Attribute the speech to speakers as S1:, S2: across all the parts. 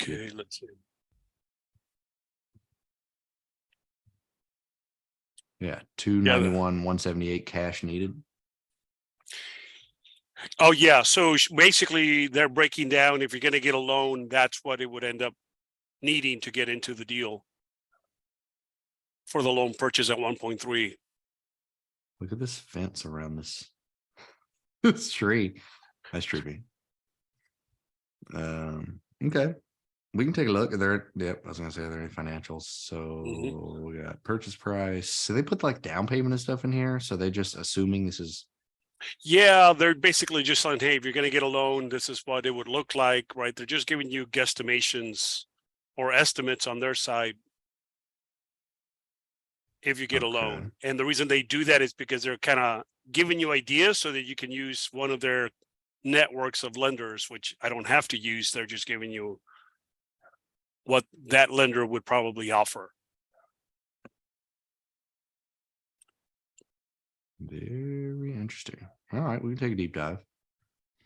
S1: Okay, let's see.
S2: Yeah, 291, 178 cash needed.
S1: Oh, yeah. So basically, they're breaking down, if you're going to get a loan, that's what it would end up needing to get into the deal for the loan purchase at 1.3.
S2: Look at this fence around this, this tree. That's trippy. Okay. We can take a look. Are there, yep, I was gonna say, are there any financials? So we got purchase price. So they put like down payment and stuff in here. So they just assuming this is
S1: Yeah, they're basically just saying, hey, if you're going to get a loan, this is what it would look like, right? They're just giving you guesstimations or estimates on their side if you get a loan. And the reason they do that is because they're kind of giving you ideas so that you can use one of their networks of lenders, which I don't have to use. They're just giving you what that lender would probably offer.
S2: very interesting. All right, we can take a deep dive.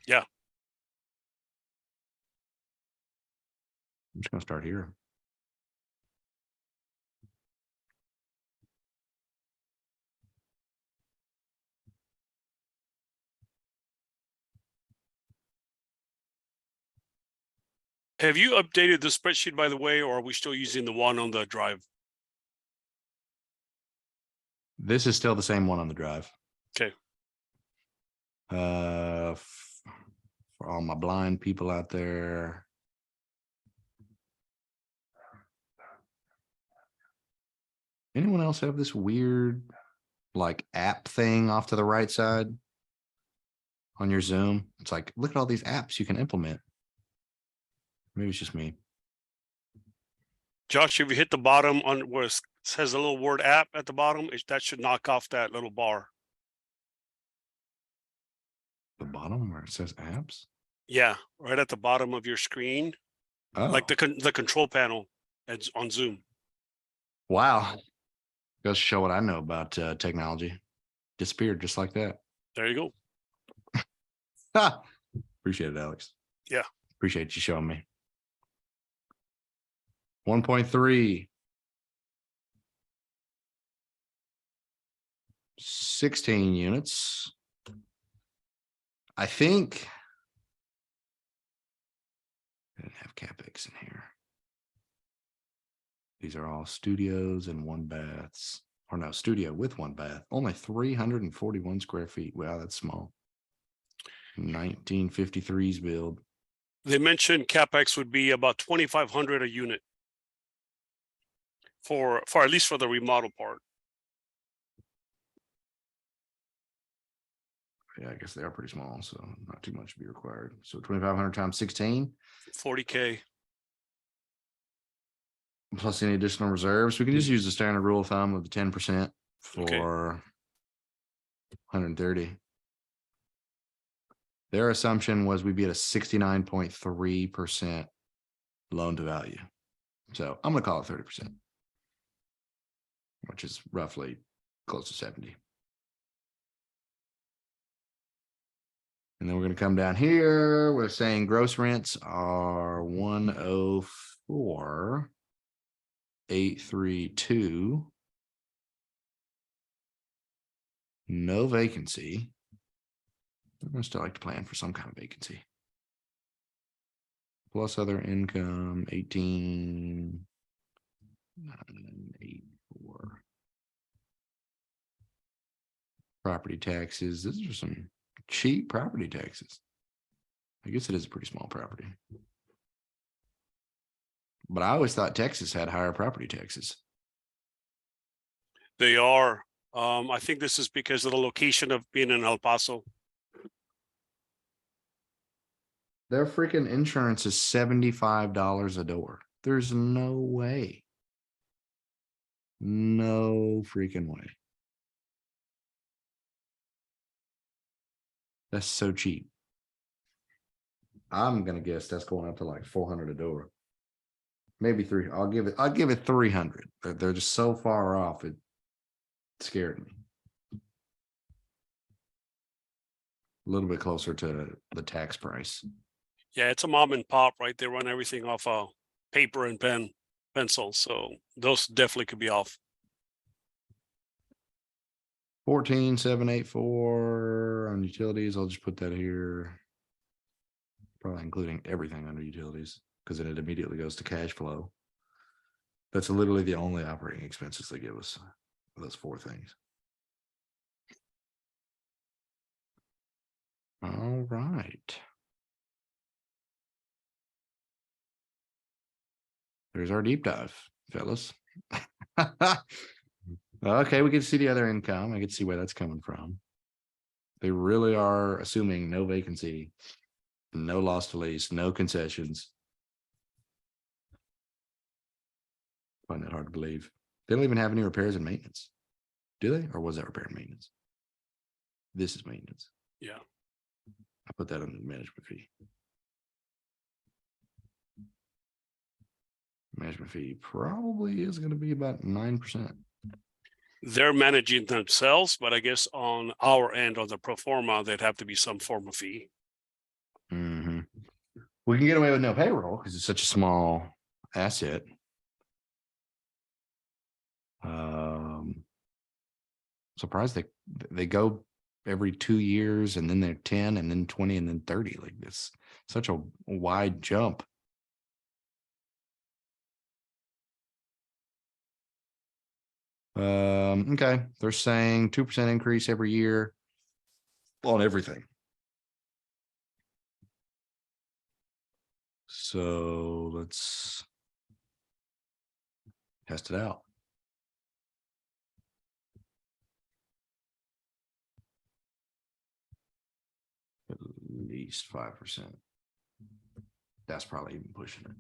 S1: Yeah.
S2: I'm just gonna start here.
S1: Have you updated the spreadsheet, by the way, or are we still using the one on the drive?
S2: This is still the same one on the drive.
S1: Okay.
S2: For all my blind people out there. Anyone else have this weird like app thing off to the right side on your Zoom? It's like, look at all these apps you can implement. Maybe it's just me.
S1: Josh, if you hit the bottom on where it says a little word app at the bottom, that should knock off that little bar.
S2: The bottom where it says apps?
S1: Yeah, right at the bottom of your screen,
S2: Oh,
S1: like the control panel on Zoom.
S2: wow. Goes to show what I know about technology. Disappeared just like that.
S1: There you go.
S2: Ha! Appreciate it, Alex.
S1: Yeah.
S2: Appreciate you showing me. 1.3. 16 units. I think I didn't have CapEx in here. These are all studios and one baths, or no, studio with one bath. Only 341 square feet. Wow, that's small. 1953's build.
S1: They mentioned CapEx would be about 2,500 a unit for at least for the remodel part.
S2: Yeah, I guess they are pretty small, so not too much to be required. So 2,500 times 16.
S1: 40K.
S2: Plus any additional reserves. We can just use the standard rule of thumb of the 10% for
S1: Okay.
S2: 130. Their assumption was we'd be at a 69.3% loan to value. So I'm going to call it 30%, which is roughly close to 70. And then we're going to come down here. We're saying gross rents are 104,832. No vacancy. I'm going to still like to plan for some kind of vacancy. Plus other income, 18,984. Property taxes. These are some cheap property taxes. I guess it is a pretty small property. But I always thought Texas had higher property taxes.
S1: They are. I think this is because of the location of being in El Paso.
S2: Their freaking insurance is $75 a door. There's no way. No freaking way. That's so cheap. I'm gonna guess that's going up to like 400 a door. Maybe 3. I'll give it 300. They're just so far off. It scared me. A little bit closer to the tax price.
S1: Yeah, it's a mom and pop, right? They run everything off paper and pencil. So those definitely could be off.
S2: 14,784 on utilities. I'll just put that here. Probably including everything under utilities, because then it immediately goes to cash flow. That's literally the only operating expenses they give us, those four things. All right. There's our deep dive, fellas. Okay, we can see the other income. I can see where that's coming from. They really are assuming no vacancy, no loss to lease, no concessions. Find that hard to believe. They don't even have any repairs and maintenance. Do they? Or was that repair and maintenance? This is maintenance.
S1: Yeah.
S2: I put that under the management fee. Management fee probably is going to be about 9%.
S1: They're managing themselves, but I guess on our end of the pro forma, there'd have to be some form of fee.
S2: Mm-hmm. We can get away with no payroll because it's such a small asset. Surprised they go every 2 years and then they're 10 and then 20 and then 30. Like this, such a wide jump. Okay, they're saying 2% increase every year on everything. So let's test it out. At least 5%. That's probably even pushing it.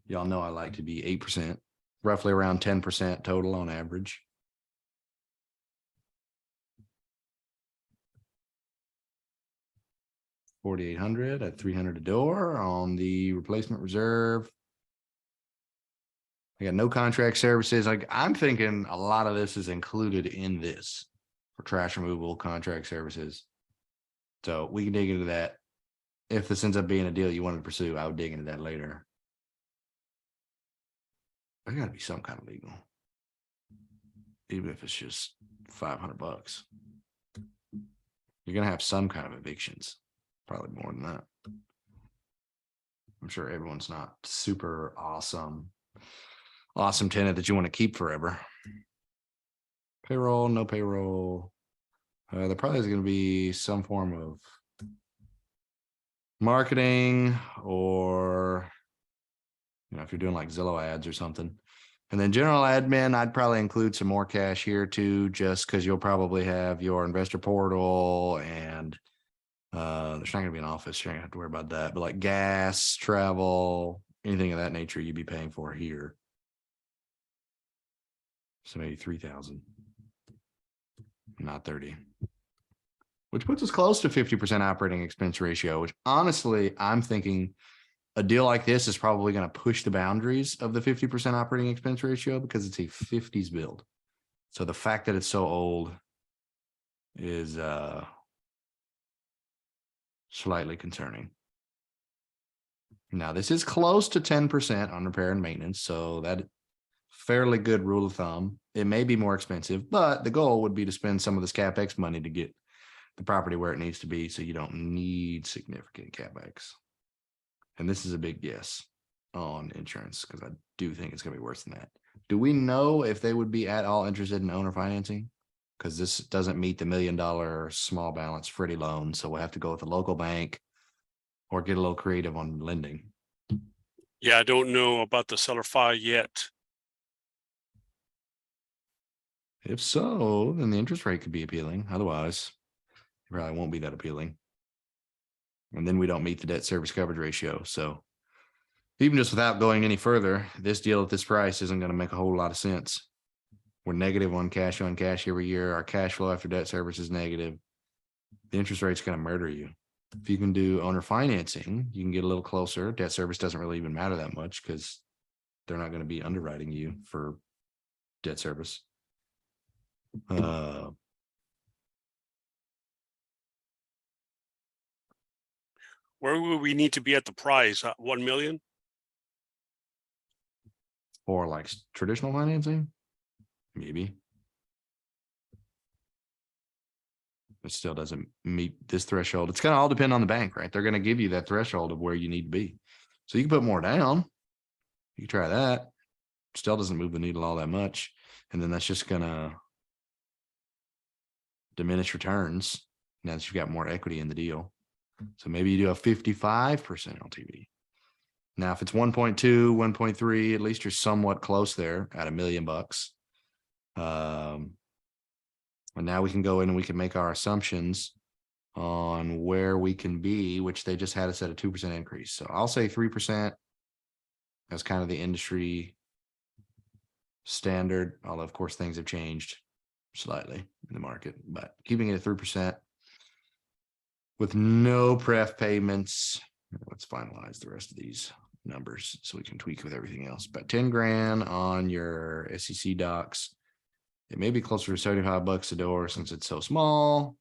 S2: Y'all know I like to be 8%, roughly around 10% total on average. $4,800 at $300 a door on the replacement reserve. I got no contract services. Like I'm thinking a lot of this is included in this for trash removal, contract services. So we can dig into that. If this ends up being a deal you wanted to pursue, I would dig into that later. There gotta be some kind of legal. Even if it's just $500. You're gonna have some kind of evictions. Probably more than that. I'm sure everyone's not super awesome tenant that you want to keep forever. Payroll, no payroll. There probably is going to be some form of marketing, or if you're doing like Zillow ads or something. And then general admin, I'd probably include some more cash here too, just because you'll probably have your investor portal and there's not going to be an office. You're not going to have to worry about that. But like gas, travel, anything of that nature, you'd be paying for here. So maybe 3,000, not 30, which puts us close to 50% operating expense ratio, which honestly, I'm thinking a deal like this is probably going to push the boundaries of the 50% operating expense ratio because it's a 50s build. So the fact that it's so old is slightly concerning. Now, this is close to 10% on repair and maintenance, so that fairly good rule of thumb. It may be more expensive, but the goal would be to spend some of this CapEx money to get the property where it needs to be, so you don't need significant CapEx. And this is a big yes on insurance, because I do think it's going to be worse than that. Do we know if they would be at all interested in owner financing? Because this doesn't meet the $1 million small balance Freddie loan, so we'll have to go with a local bank or get a little creative on lending.
S1: Yeah, I don't know about the seller file yet.
S2: If so, then the interest rate could be appealing. Otherwise, it probably won't be that appealing. And then we don't meet the debt service coverage ratio. So even just without going any further, this deal at this price isn't going to make a whole lot of sense. We're negative on cash every year. Our cash flow after debt service is negative. The interest rate's going to murder you. If you can do owner financing, you can get a little closer. Debt service doesn't really even matter that much because they're not going to be underwriting you for debt service.
S1: Where would we need to be at the price? 1 million?
S2: or like traditional financing, maybe. It still doesn't meet this threshold. It's gonna all depend on the bank, right? They're gonna give you that threshold of where you need to be. So you can put more down. You can try that. Still doesn't move the needle all that much. And then that's just gonna diminish returns now that you've got more equity in the deal. So maybe you do a 55% LTV. Now, if it's 1.2, 1.3, at least you're somewhat close there at $1 million. And now we can go in and we can make our assumptions on where we can be, which they just had us at a 2% increase. So I'll say 3%. That's kind of the industry standard, although of course things have changed slightly in the market, but keeping it at 3% with no pref payments. Let's finalize the rest of these numbers so we can tweak with everything else. But 10 grand on your SEC docs. It may be closer to 75 bucks a door since it's so small.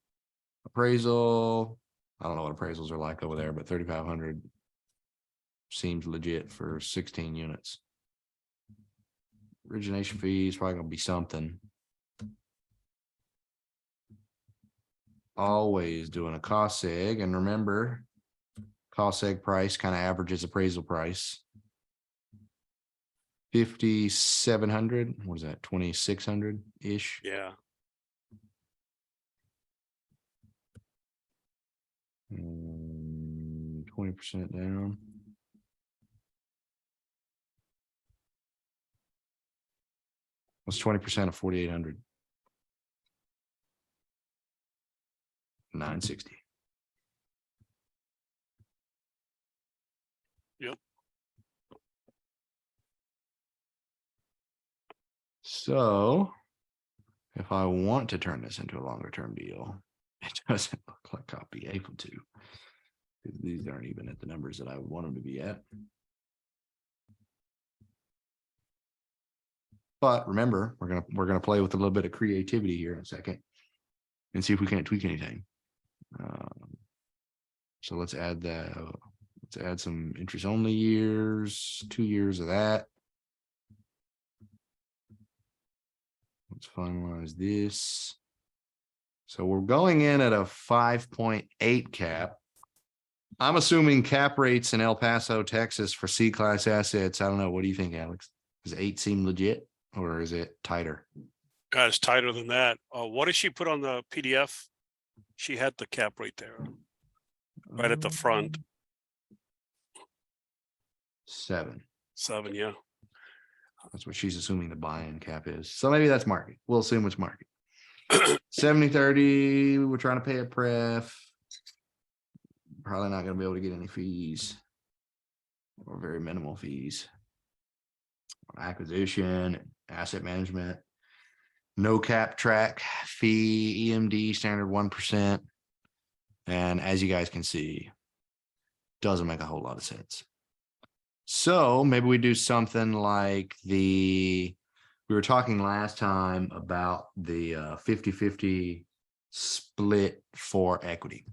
S2: Appraisal, I don't know what appraisals are like over there, but 3,500 seems legit for 16 units. Origination fees probably gonna be something. Always doing a cost seg, and remember, cost seg price kind of averages appraisal price. 5,700. What is that? 2,600 ish.
S1: Yeah.
S2: 20% down. What's 20% of 4,800? 960.
S1: Yep.
S2: So if I want to turn this into a longer term deal, it doesn't look like I'll be able to, because these aren't even at the numbers that I would want them to be at. But remember, we're gonna play with a little bit of creativity here in a second and see if we can't tweak anything. So let's add that. Let's add some interest only years, 2 years of that. Let's finalize this. So we're going in at a 5.8 cap. I'm assuming cap rates in El Paso, Texas for C-class assets. I don't know. What do you think, Alex? Does 8 seem legit or is it tighter?
S1: It's tighter than that. What did she put on the PDF? She had the cap rate there, right at the front.
S2: 7.
S1: 7, yeah.
S2: That's what she's assuming the buy-in cap is. So maybe that's market. We'll assume it's market. 70-30, we're trying to pay a pref. Probably not going to be able to get any fees or very minimal fees. Acquisition, asset management, no cap track fee, EMD standard 1%. And as you guys can see, doesn't make a whole lot of sense. So maybe we do something like we were talking last time about the 50-50 split for equity.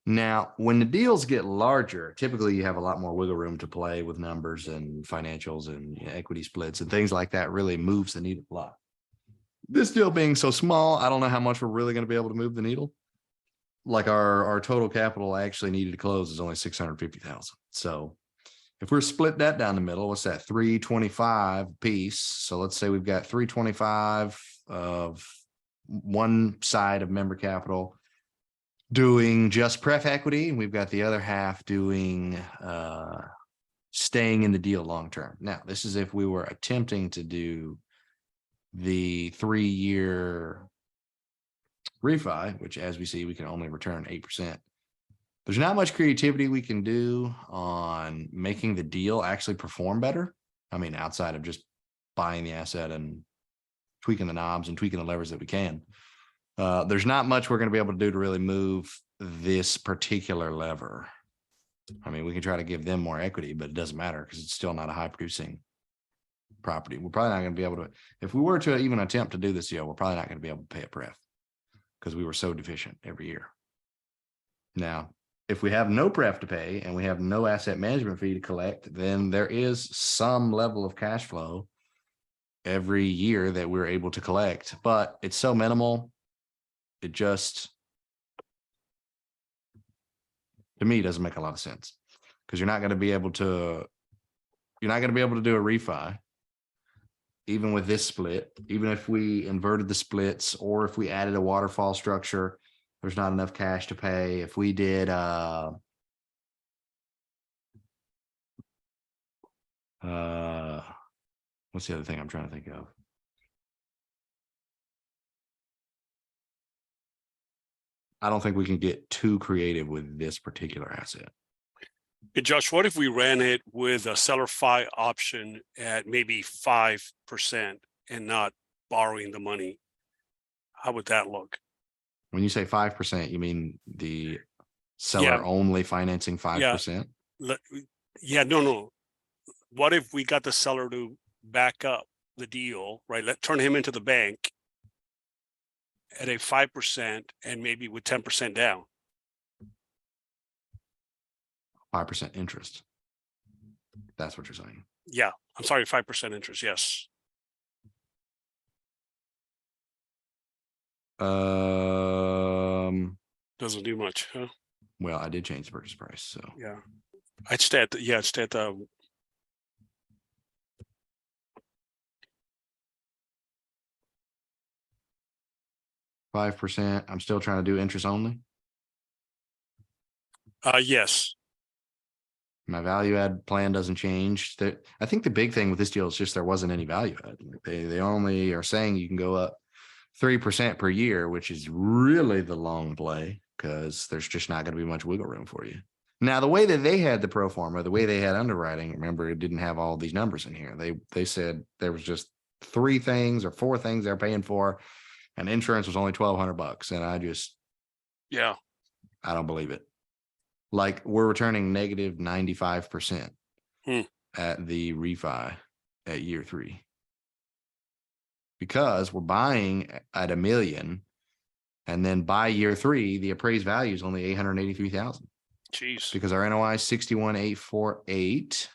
S2: Now, when the deals get larger, typically you have a lot more wiggle room to play with numbers and financials and equity splits and things like that. Really moves the needle a lot. This deal being so small, I don't know how much we're really going to be able to move the needle. Like our total capital actually needed to close is only 650,000. So if we're split that down the middle, what's that? 325 piece. So let's say we've got 325 of one side of member capital doing just pref equity, and we've got the other half doing staying in the deal long term. Now, this is if we were attempting to do the 3-year refi, which as we see, we can only return 8%. There's not much creativity we can do on making the deal actually perform better. I mean, outside of just buying the asset and tweaking the knobs and tweaking the levers that we can. There's not much we're going to be able to do to really move this particular lever. I mean, we can try to give them more equity, but it doesn't matter because it's still not a high producing property. We're probably not going to be able to, if we were to even attempt to do this deal, we're probably not going to be able to pay a pref because we were so deficient every year. Now, if we have no pref to pay and we have no asset management fee to collect, then there is some level of cash flow every year that we're able to collect, but it's so minimal. It just, to me, doesn't make a lot of sense because you're not going to be able to do a refi. Even with this split, even if we inverted the splits or if we added a waterfall structure, there's not enough cash to pay. If we did what's the other thing I'm trying to think of? I don't think we can get too creative with this particular asset.
S1: Hey, Josh, what if we ran it with a seller fi option at maybe 5% and not borrowing the money? How would that look?
S2: When you say 5%, you mean the
S1: Yeah.
S2: seller only financing
S1: Yeah.
S2: 5%?
S1: Yeah, no. What if we got the seller to back up the deal, right? Turn him into the bank at a 5% and maybe with 10% down.
S2: 5% interest. That's what you're saying.
S1: Yeah, I'm sorry, 5% interest. Yes. Doesn't do much, huh?
S2: Well, I did change the purchase price, so
S1: Yeah. I'd stay at the
S2: 5%. I'm still trying to do interest only.
S1: Yes.
S2: My value add plan doesn't change. That I think the big thing with this deal is just there wasn't any value add. They only are saying you can go up 3% per year, which is really the long play because there's just not going to be much wiggle room for you. Now, the way that they had the pro forma, the way they had underwriting, remember, it didn't have all these numbers in here. They said there was just 3 things or 4 things they're paying for, and insurance was only $1,200. And I don't believe it. Like we're returning negative 95% at the refi at year 3. Because we're buying at $1 million, and then by year 3, the appraised value is only $883,000.
S1: Jeez.
S2: Because our NOI is 61,848.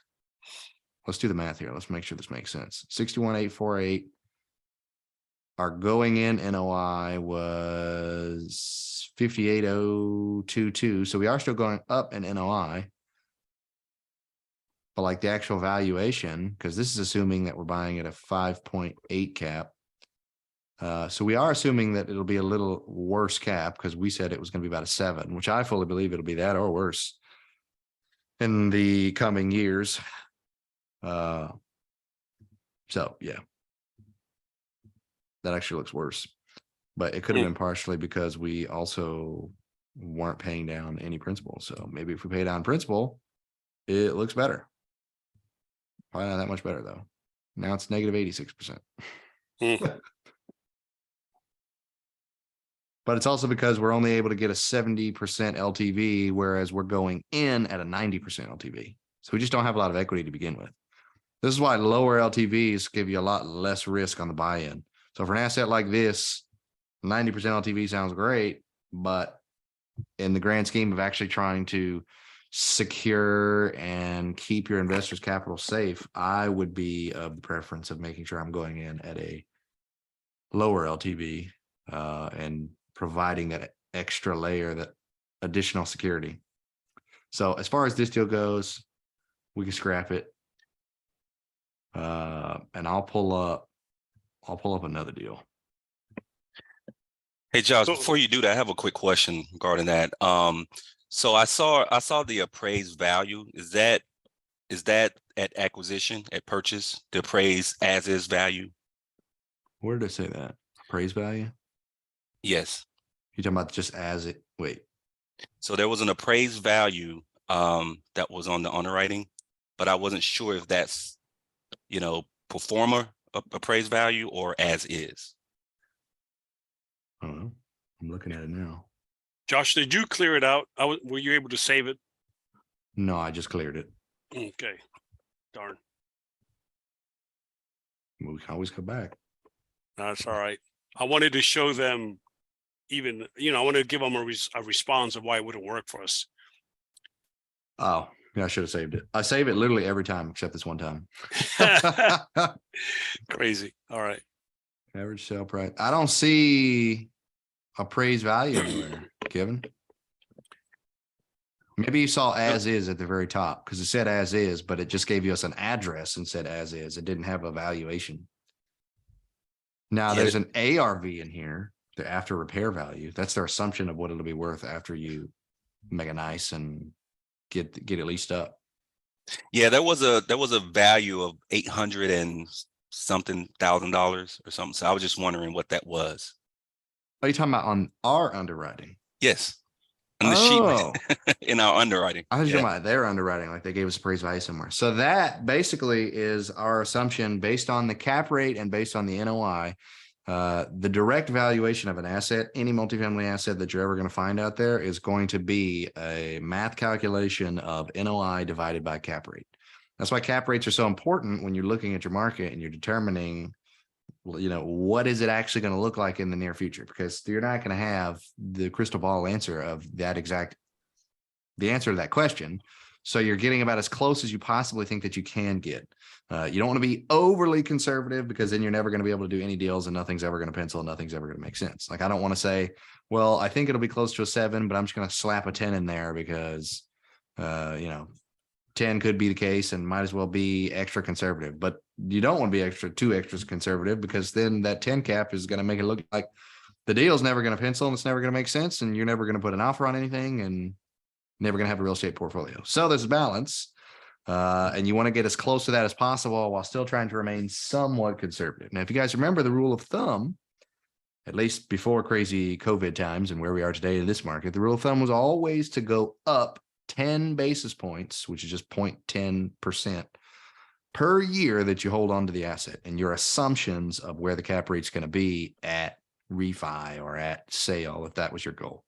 S2: Let's do the math here. Let's make sure this makes sense. 61,848. Our going in NOI was 58,022. So we are still going up in NOI. But like the actual valuation, because this is assuming that we're buying at a 5.8 cap. So we are assuming that it'll be a little worse cap because we said it was going to be about a 7, which I fully believe it'll be that or worse in the coming years. So yeah, that actually looks worse, but it could have been partially because we also weren't paying down any principal. So maybe if we pay down principal, it looks better. Probably not that much better though. Now it's negative 86%. But it's also because we're only able to get a 70% LTV, whereas we're going in at a 90% LTV. So we just don't have a lot of equity to begin with. This is why lower LTVs give you a lot less risk on the buy-in. So for an asset like this, 90% LTV sounds great, but in the grand scheme of actually trying to secure and keep your investors' capital safe, I would be of the preference of making sure I'm going in at a lower LTV and providing that extra layer, that additional security. So as far as this deal goes, we can scrap it. And I'll pull up another deal.
S3: Hey Josh, before you do that, I have a quick question regarding that. So I saw the appraised value. Is that at acquisition, at purchase, the appraised as is value?
S2: Where did it say that? Appraised value?
S3: Yes.
S2: You're talking about just as it, wait.
S3: So there was an appraised value that was on the underwriting, but I wasn't sure if that's, pro forma appraised value or as is.
S2: I don't know. I'm looking at it now.
S1: Josh, did you clear it out? Were you able to save it?
S2: No, I just cleared it.
S1: Okay. Darn.
S2: We can always come back.
S1: That's all right. I wanted to show them I want to give them a response of why it wouldn't work for us.
S2: Oh, Yeah, I should have saved it. I save it literally every time except this one time.
S1: Crazy. All right.
S2: Average sale price. I don't see appraised value anywhere, Kevin. Maybe you saw as is at the very top because it said as is, but it just gave us an address and said as is. It didn't have a valuation. Now
S3: Yeah,
S2: there's an ARV in here, the after repair value. That's their assumption of what it'll be worth after you make it nice and get it leased up.
S3: Yeah, there was a value of $800 and something thousand or something. So I was just wondering what that was.
S2: Are you talking about on our underwriting?
S3: Yes. On the
S2: Oh,
S3: sheet in our underwriting.
S2: I was
S3: Yeah.
S2: talking about their underwriting, like they gave us appraised value somewhere. So that basically is our assumption based on the cap rate and based on the NOI. The direct valuation of an asset, any multifamily asset that you're ever going to find out there is going to be a math calculation of NOI divided by cap rate. That's why cap rates are so important when you're looking at your market and you're determining, you know, what is it actually going to look like in the near future? Because you're not going to have the crystal ball answer of that the answer to that question. So you're getting about as close as you possibly think that you can get. You don't want to be overly conservative because then you're never going to be able to do any deals and nothing's ever going to pencil. Nothing's ever going to make sense. Like I don't want to say, well, I think it'll be close to a 7, but I'm just going to slap a 10 in there because, you know, 10 could be the case and might as well be extra conservative. But you don't want to be too extra conservative because then that 10 cap is going to make it look like the deal's never going to pencil and it's never going to make sense and you're never going to put an offer on anything and never going to have a real estate portfolio. So there's a balance. And you want to get as close to that as possible while still trying to remain somewhat conservative. Now, if you guys remember the rule of thumb, at least before crazy COVID times and where we are today in this market, the rule of thumb was always to go up 10 basis points, which is just 0.10% per year that you hold on to the asset and your assumptions of where the cap rate's going to be at refi or at sale, if that was your goal.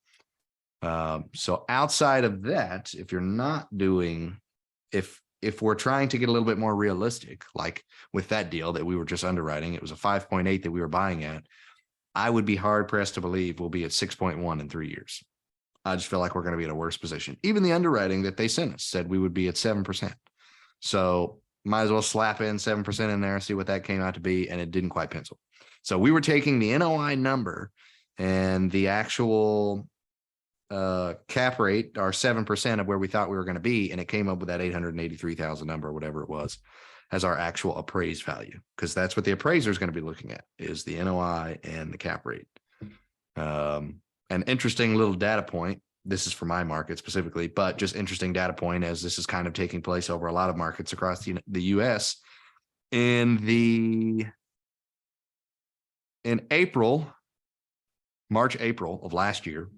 S2: So outside of that, if you're not doing, if we're trying to get a little bit more realistic, like with that deal that we were just underwriting, it was a 5.8 that we were buying at. I would be hard pressed to believe we'll be at 6.1 in 3 years. I just feel like we're going to be in a worse position. Even the underwriting that they sent us said we would be at 7%. So might as well slap in 7% in there, see what that came out to be. And it didn't quite pencil. So we were taking the NOI number and the actual cap rate, our 7% of where we thought we were going to be. And it came up with that 883,000 number or whatever it was as our actual appraised value. Because that's what the appraiser is going to be looking at is the NOI and the cap rate. An interesting little data point. This is for my market specifically, but just interesting data point as this is kind of taking place over a lot of markets across the US. In March, April of last year,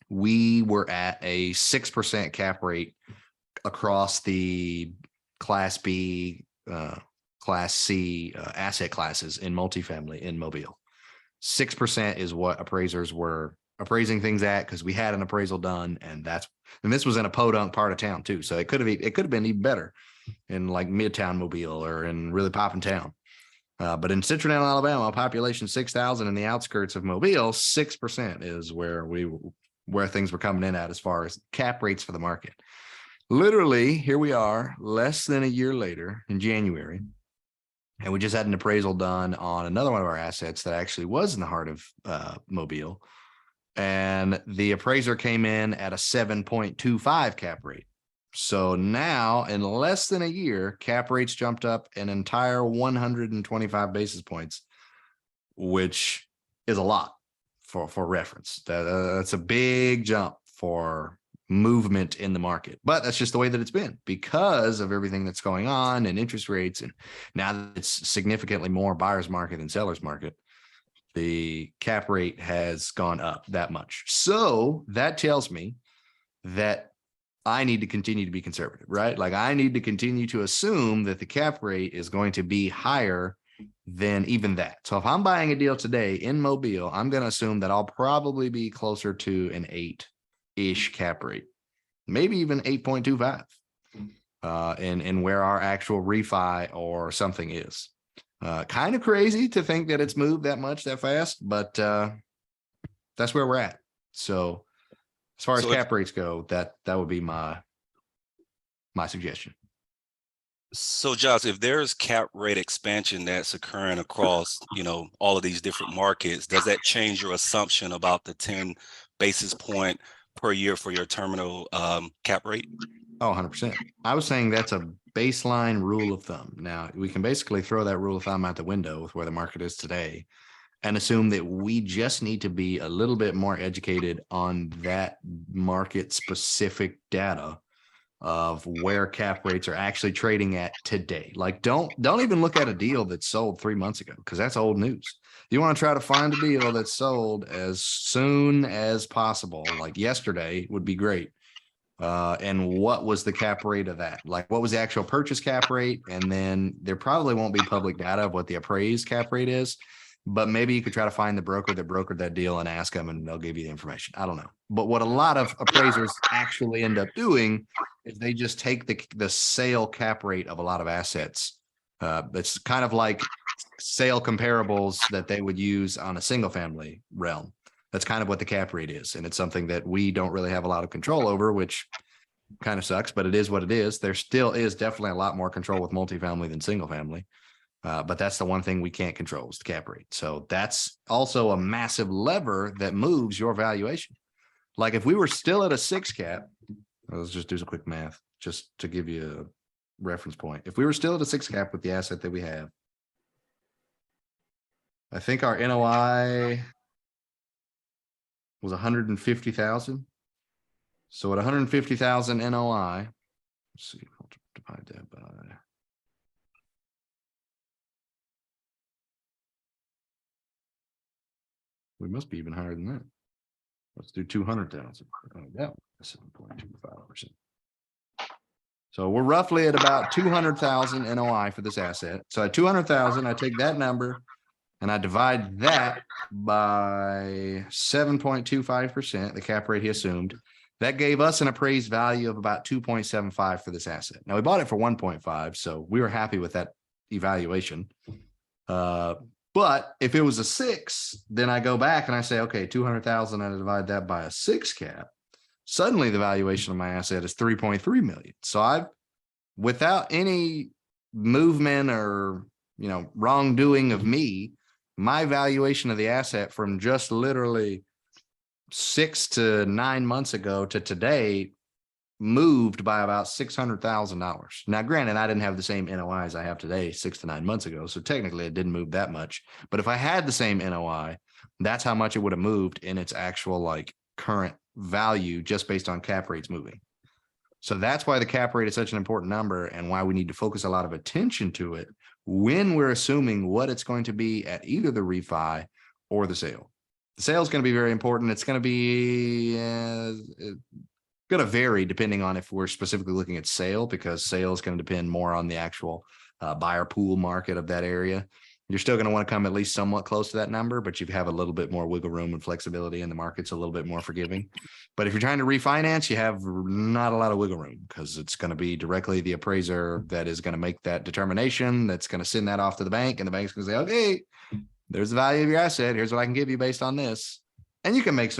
S2: we were at a 6% cap rate across the Class B, Class C asset classes in multifamily in Mobile. 6% is what appraisers were appraising things at because we had an appraisal done, and this was in a podunk part of town too. So it could have been even better in like Midtown Mobile or in really popping town. But in Citronelle, Alabama, population 6,000 in the outskirts of Mobile, 6% is where things were coming in at as far as cap rates for the market. Literally, here we are less than a year later in January. And we just had an appraisal done on another one of our assets that actually was in the heart of Mobile. And the appraiser came in at a 7.25 cap rate. So now in less than a year, cap rates jumped up an entire 125 basis points, which is a lot for reference. That's a big jump for movement in the market, but that's just the way that it's been because of everything that's going on and interest rates. And now that it's significantly more buyer's market than seller's market, the cap rate has gone up that much. So that tells me that I need to continue to be conservative, right? Like I need to continue to assume that the cap rate is going to be higher than even that. So if I'm buying a deal today in Mobile, I'm going to assume that I'll probably be closer to an 8-ish cap rate, maybe even 8.25 in where our actual refi or something is. Kind of crazy to think that it's moved that much that fast, but that's where we're at. So as far as cap rates go, that would be my my suggestion.
S3: So Josh, if there's cap rate expansion that's occurring across, all of these different markets, does that change your assumption about the 10 basis point per year for your terminal cap rate?
S2: Oh, 100%. I was saying that's a baseline rule of thumb. Now, we can basically throw that rule of thumb out the window with where the market is today and assume that we just need to be a little bit more educated on that market specific data of where cap rates are actually trading at today. Like don't even look at a deal that sold 3 months ago, because that's old news. You want to try to find a deal that's sold as soon as possible, like yesterday would be great. And what was the cap rate of that? Like what was the actual purchase cap rate? And then there probably won't be public data of what the appraised cap rate is, but maybe you could try to find the broker that brokered that deal and ask them and they'll give you the information. I don't know. But what a lot of appraisers actually end up doing is they just take the sale cap rate of a lot of assets. It's kind of like sale comparables that they would use on a single family realm. That's kind of what the cap rate is. And it's something that we don't really have a lot of control over, which kind of sucks, but it is what it is. There still is definitely a lot more control with multifamily than single family. But that's the one thing we can't control is the cap rate. So that's also a massive lever that moves your valuation. Like if we were still at a 6 cap, let's just do some quick math just to give you a reference point. If we were still at a 6 cap with the asset that we have, I think our NOI was 150,000. So at 150,000 NOI, let's see, I'll divide that by. We must be even higher than that. Let's do 200,000. Yeah, 7.25%. So we're roughly at about 200,000 NOI for this asset. So at 200,000, I take that number and I divide that by 7.25%, the cap rate he assumed. That gave us an appraised value of about 2.75 for this asset. Now we bought it for 1.5, so we were happy with that evaluation. But if it was a 6, then I go back and I say, okay, 200,000, I divide that by a 6 cap. Suddenly the valuation of my asset is 3.3 million. So I've, without any movement or, wrongdoing of me, my valuation of the asset from just literally 6 to 9 months ago to today moved by about $600,000. Now, granted, I didn't have the same NOI as I have today 6 to 9 months ago. So technically it didn't move that much. But if I had the same NOI, that's how much it would have moved in its actual current value just based on cap rates moving. So that's why the cap rate is such an important number and why we need to focus a lot of attention to it when we're assuming what it's going to be at either the refi or the sale. The sale is going to be very important. It's going to be going to vary depending on if we're specifically looking at sale, because sale is going to depend more on the actual buyer pool market of that area. You're still going to want to come at least somewhat close to that number, but you have a little bit more wiggle room and flexibility, and the market's a little bit more forgiving. But if you're trying to refinance, you have not a lot of wiggle room because it's going to be directly the appraiser that is going to make that determination. That's going to send that off to the bank, and the bank's going to say, okay, there's the value of your asset. Here's what I can give you based on this. And you can make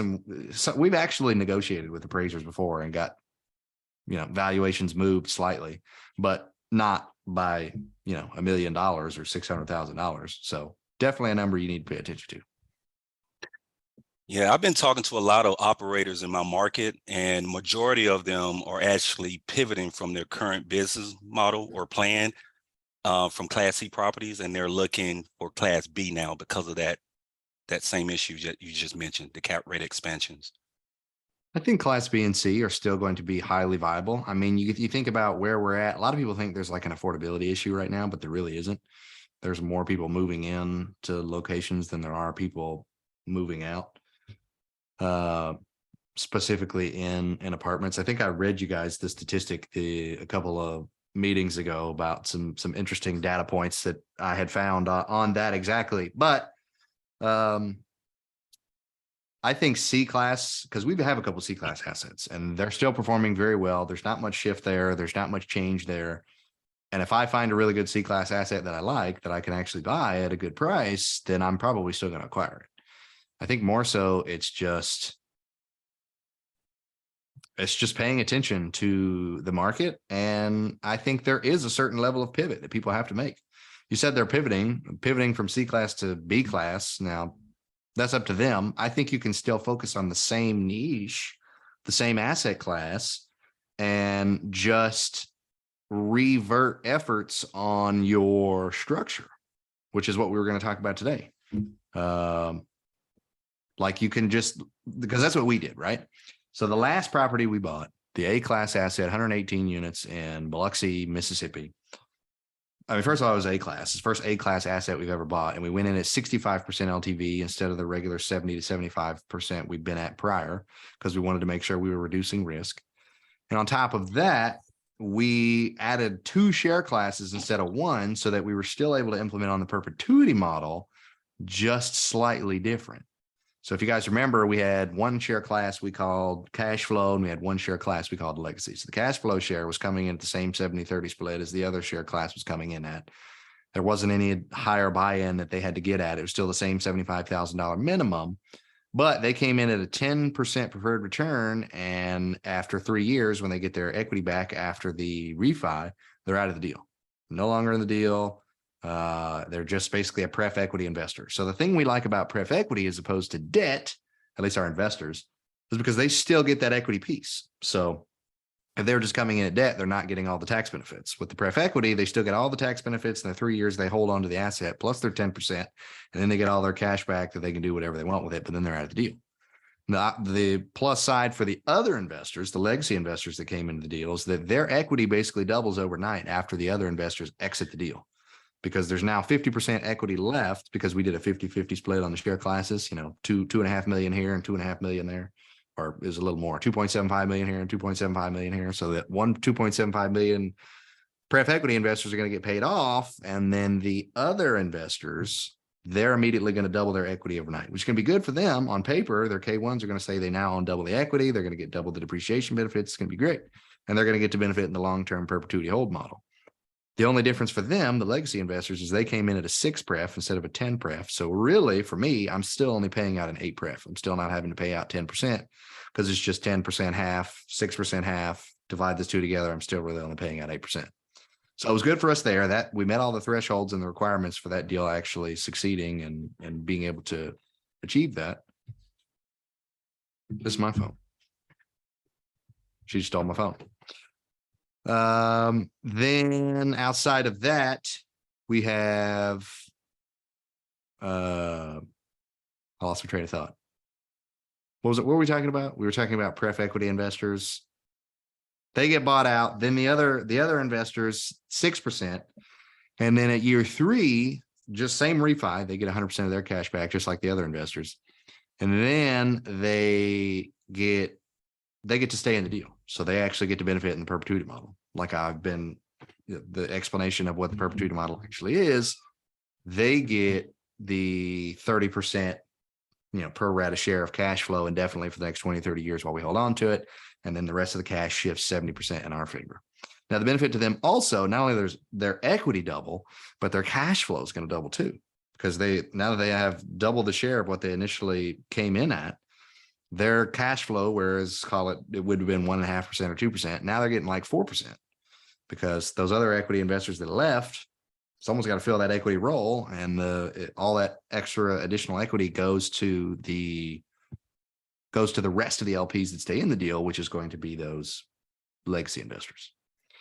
S2: we've actually negotiated with appraisers before and got, valuations moved slightly, but not by, $1 million or $600,000. So definitely a number you need to pay attention to.
S3: Yeah, I've been talking to a lot of operators in my market, and majority of them are actually pivoting from their current business model or plan from Class C properties, and they're looking for Class B now because of that same issue that you just mentioned, the cap rate expansions.
S2: I think Class B and C are still going to be highly viable. I mean, you think about where we're at. A lot of people think there's an affordability issue right now, but there really isn't. There's more people moving in to locations than there are people moving out, specifically in apartments. I think I read you guys the statistic a couple of meetings ago about some interesting data points that I had found on that exactly. But I think C class, because we have a couple C class assets and they're still performing very well. There's not much shift there. There's not much change there. And if I find a really good C class asset that I like, that I can actually buy at a good price, then I'm probably still going to acquire it. I think more so it's just it's just paying attention to the market. And I think there is a certain level of pivot that people have to make. You said they're pivoting from C class to B class. Now that's up to them. I think you can still focus on the same niche, the same asset class, and just revert efforts on your structure, which is what we were going to talk about today. Like you can just, because that's what we did, right? So the last property we bought, the A-class asset, 118 units in Biloxi, Mississippi. I mean, first of all, it was A-class. It's the first A-class asset we've ever bought. And we went in at 65% LTV instead of the regular 70 to 75% we've been at prior, because we wanted to make sure we were reducing risk. And on top of that, we added 2 share classes instead of 1, so that we were still able to implement on the perpetuity model, just slightly different. So if you guys remember, we had 1 share class we called cash flow, and we had 1 share class we called legacy. So the cash flow share was coming in at the same 70-30 split as the other share class was coming in at. There wasn't any higher buy-in that they had to get at. It was still the same $75,000 minimum, but they came in at a 10% preferred return. And after 3 years, when they get their equity back after the refi, they're out of the deal. No longer in the deal. They're just basically a pref equity investor. So the thing we like about pref equity as opposed to debt, at least our investors, is because they still get that equity piece. So if they're just coming in at debt, they're not getting all the tax benefits. With the pref equity, they still get all the tax benefits. In the 3 years they hold on to the asset plus their 10%, and then they get all their cash back that they can do whatever they want with it, but then they're out of the deal. Now, the plus side for the other investors, the legacy investors that came into the deal, is that their equity basically doubles overnight after the other investors exit the deal, because there's now 50% equity left, because we did a 50-50 split on the share classes, 2.5 million here and 2.5 million there, or is a little more, 2.75 million here and 2.75 million here. So that 2.75 million pref equity investors are going to get paid off. And then the other investors, they're immediately going to double their equity overnight, which can be good for them on paper. Their K1s are going to say they now own double the equity. They're going to get double the depreciation benefits. It's going to be great. And they're going to get to benefit in the long-term perpetuity hold model. The only difference for them, the legacy investors, is they came in at a 6 pref instead of a 10 pref. So really, for me, I'm still only paying out an 8 pref. I'm still not having to pay out 10%, because it's just 10% half, 6% half. Divide those two together, I'm still really only paying out 8%. So it was good for us there that we met all the thresholds and the requirements for that deal actually succeeding and being able to achieve that. This is my phone. She stole my phone. Then outside of that, we have I lost my train of thought. What was it? What were we talking about? We were talking about pref equity investors. They get bought out. Then the other investors, 6%. And then at year 3, just same refi, they get 100% of their cash back, just like the other investors. And then they get to stay in the deal. So they actually get to benefit in the perpetuity model. Like the explanation of what the perpetuity model actually is, they get the 30%, pro rata share of cash flow indefinitely for the next 20, 30 years while we hold on to it. And then the rest of the cash shifts 70% in our favor. Now, the benefit to them also, not only there's their equity double, but their cash flow is going to double too, because now that they have double the share of what they initially came in at, their cash flow, whereas it would have been 1.5% or 2%. Now they're getting like 4%, because those other equity investors that left, someone's got to fill that equity role, and all that extra additional equity goes to the rest of the LPs that stay in the deal, which is going to be those legacy investors.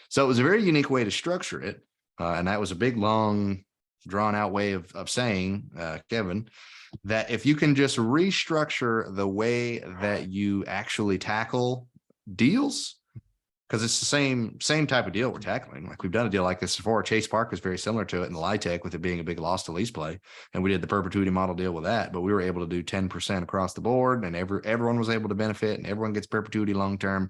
S2: So it was a very unique way to structure it. And that was a big, long, drawn out way of saying, Kevin, that if you can just restructure the way that you actually tackle deals, because it's the same type of deal we're tackling. Like, we've done a deal like this before. Chase Park was very similar to it in the LIHTC, with it being a big loss to lease play. And we did the perpetuity model deal with that, but we were able to do 10% across the board, and everyone was able to benefit, and everyone gets perpetuity long-term.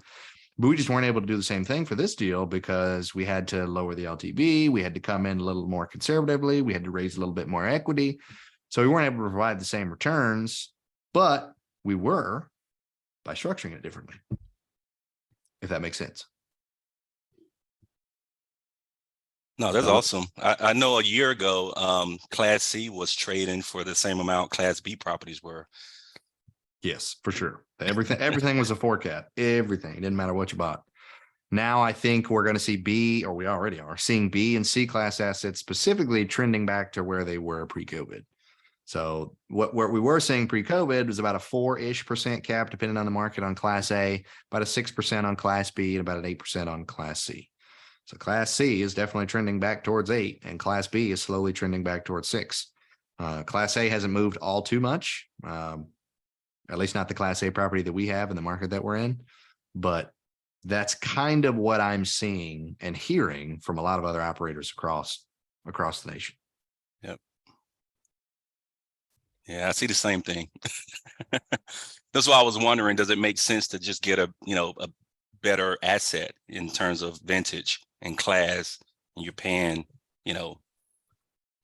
S2: But we just weren't able to do the same thing for this deal, because we had to lower the LTV. We had to come in a little more conservatively. We had to raise a little bit more equity. So we weren't able to provide the same returns, but we were by structuring it differently, if that makes sense.
S3: No, that's awesome. I know a year ago, Class C was trading for the same amount Class B properties were.
S2: Yes, for sure. Everything was a 4 cap. Everything. It didn't matter what you bought. Now I think we're going to see B, or we already are seeing B and C class assets specifically trending back to where they were pre-COVID. So what we were seeing pre-COVID was about a 4-ish% cap, depending on the market, on class A, about a 6% on class B, and about an 8% on class C. So class C is definitely trending back towards 8, and class B is slowly trending back towards 6. Class A hasn't moved all too much, at least not the class A property that we have in the market that we're in. But that's kind of what I'm seeing and hearing from a lot of other operators across the nation.
S3: Yeah, I see the same thing. That's why I was wondering, does it make sense to just get a better asset in terms of vintage and class, and you're paying,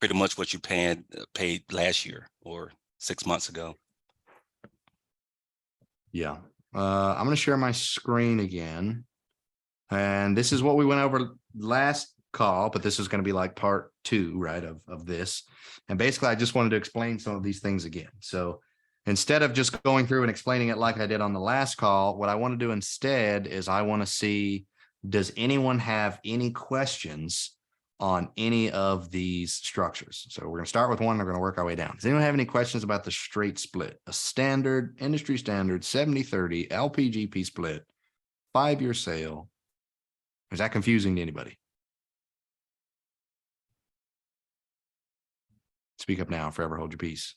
S3: pretty much what you paid last year or 6 months ago?
S2: Yeah. I'm going to share my screen again. And this is what we went over last call, but this is going to be like part 2, right, of this. And basically, I just wanted to explain some of these things again. So instead of just going through and explaining it like I did on the last call, what I want to do instead is I want to see, does anyone have any questions on any of these structures? So we're going to start with one. We're going to work our way down. Does anyone have any questions about the straight split, a standard, industry standard, 70-30 LPGP split, 5-year sale? Is that confusing to anybody? Speak up now, forever hold your peace.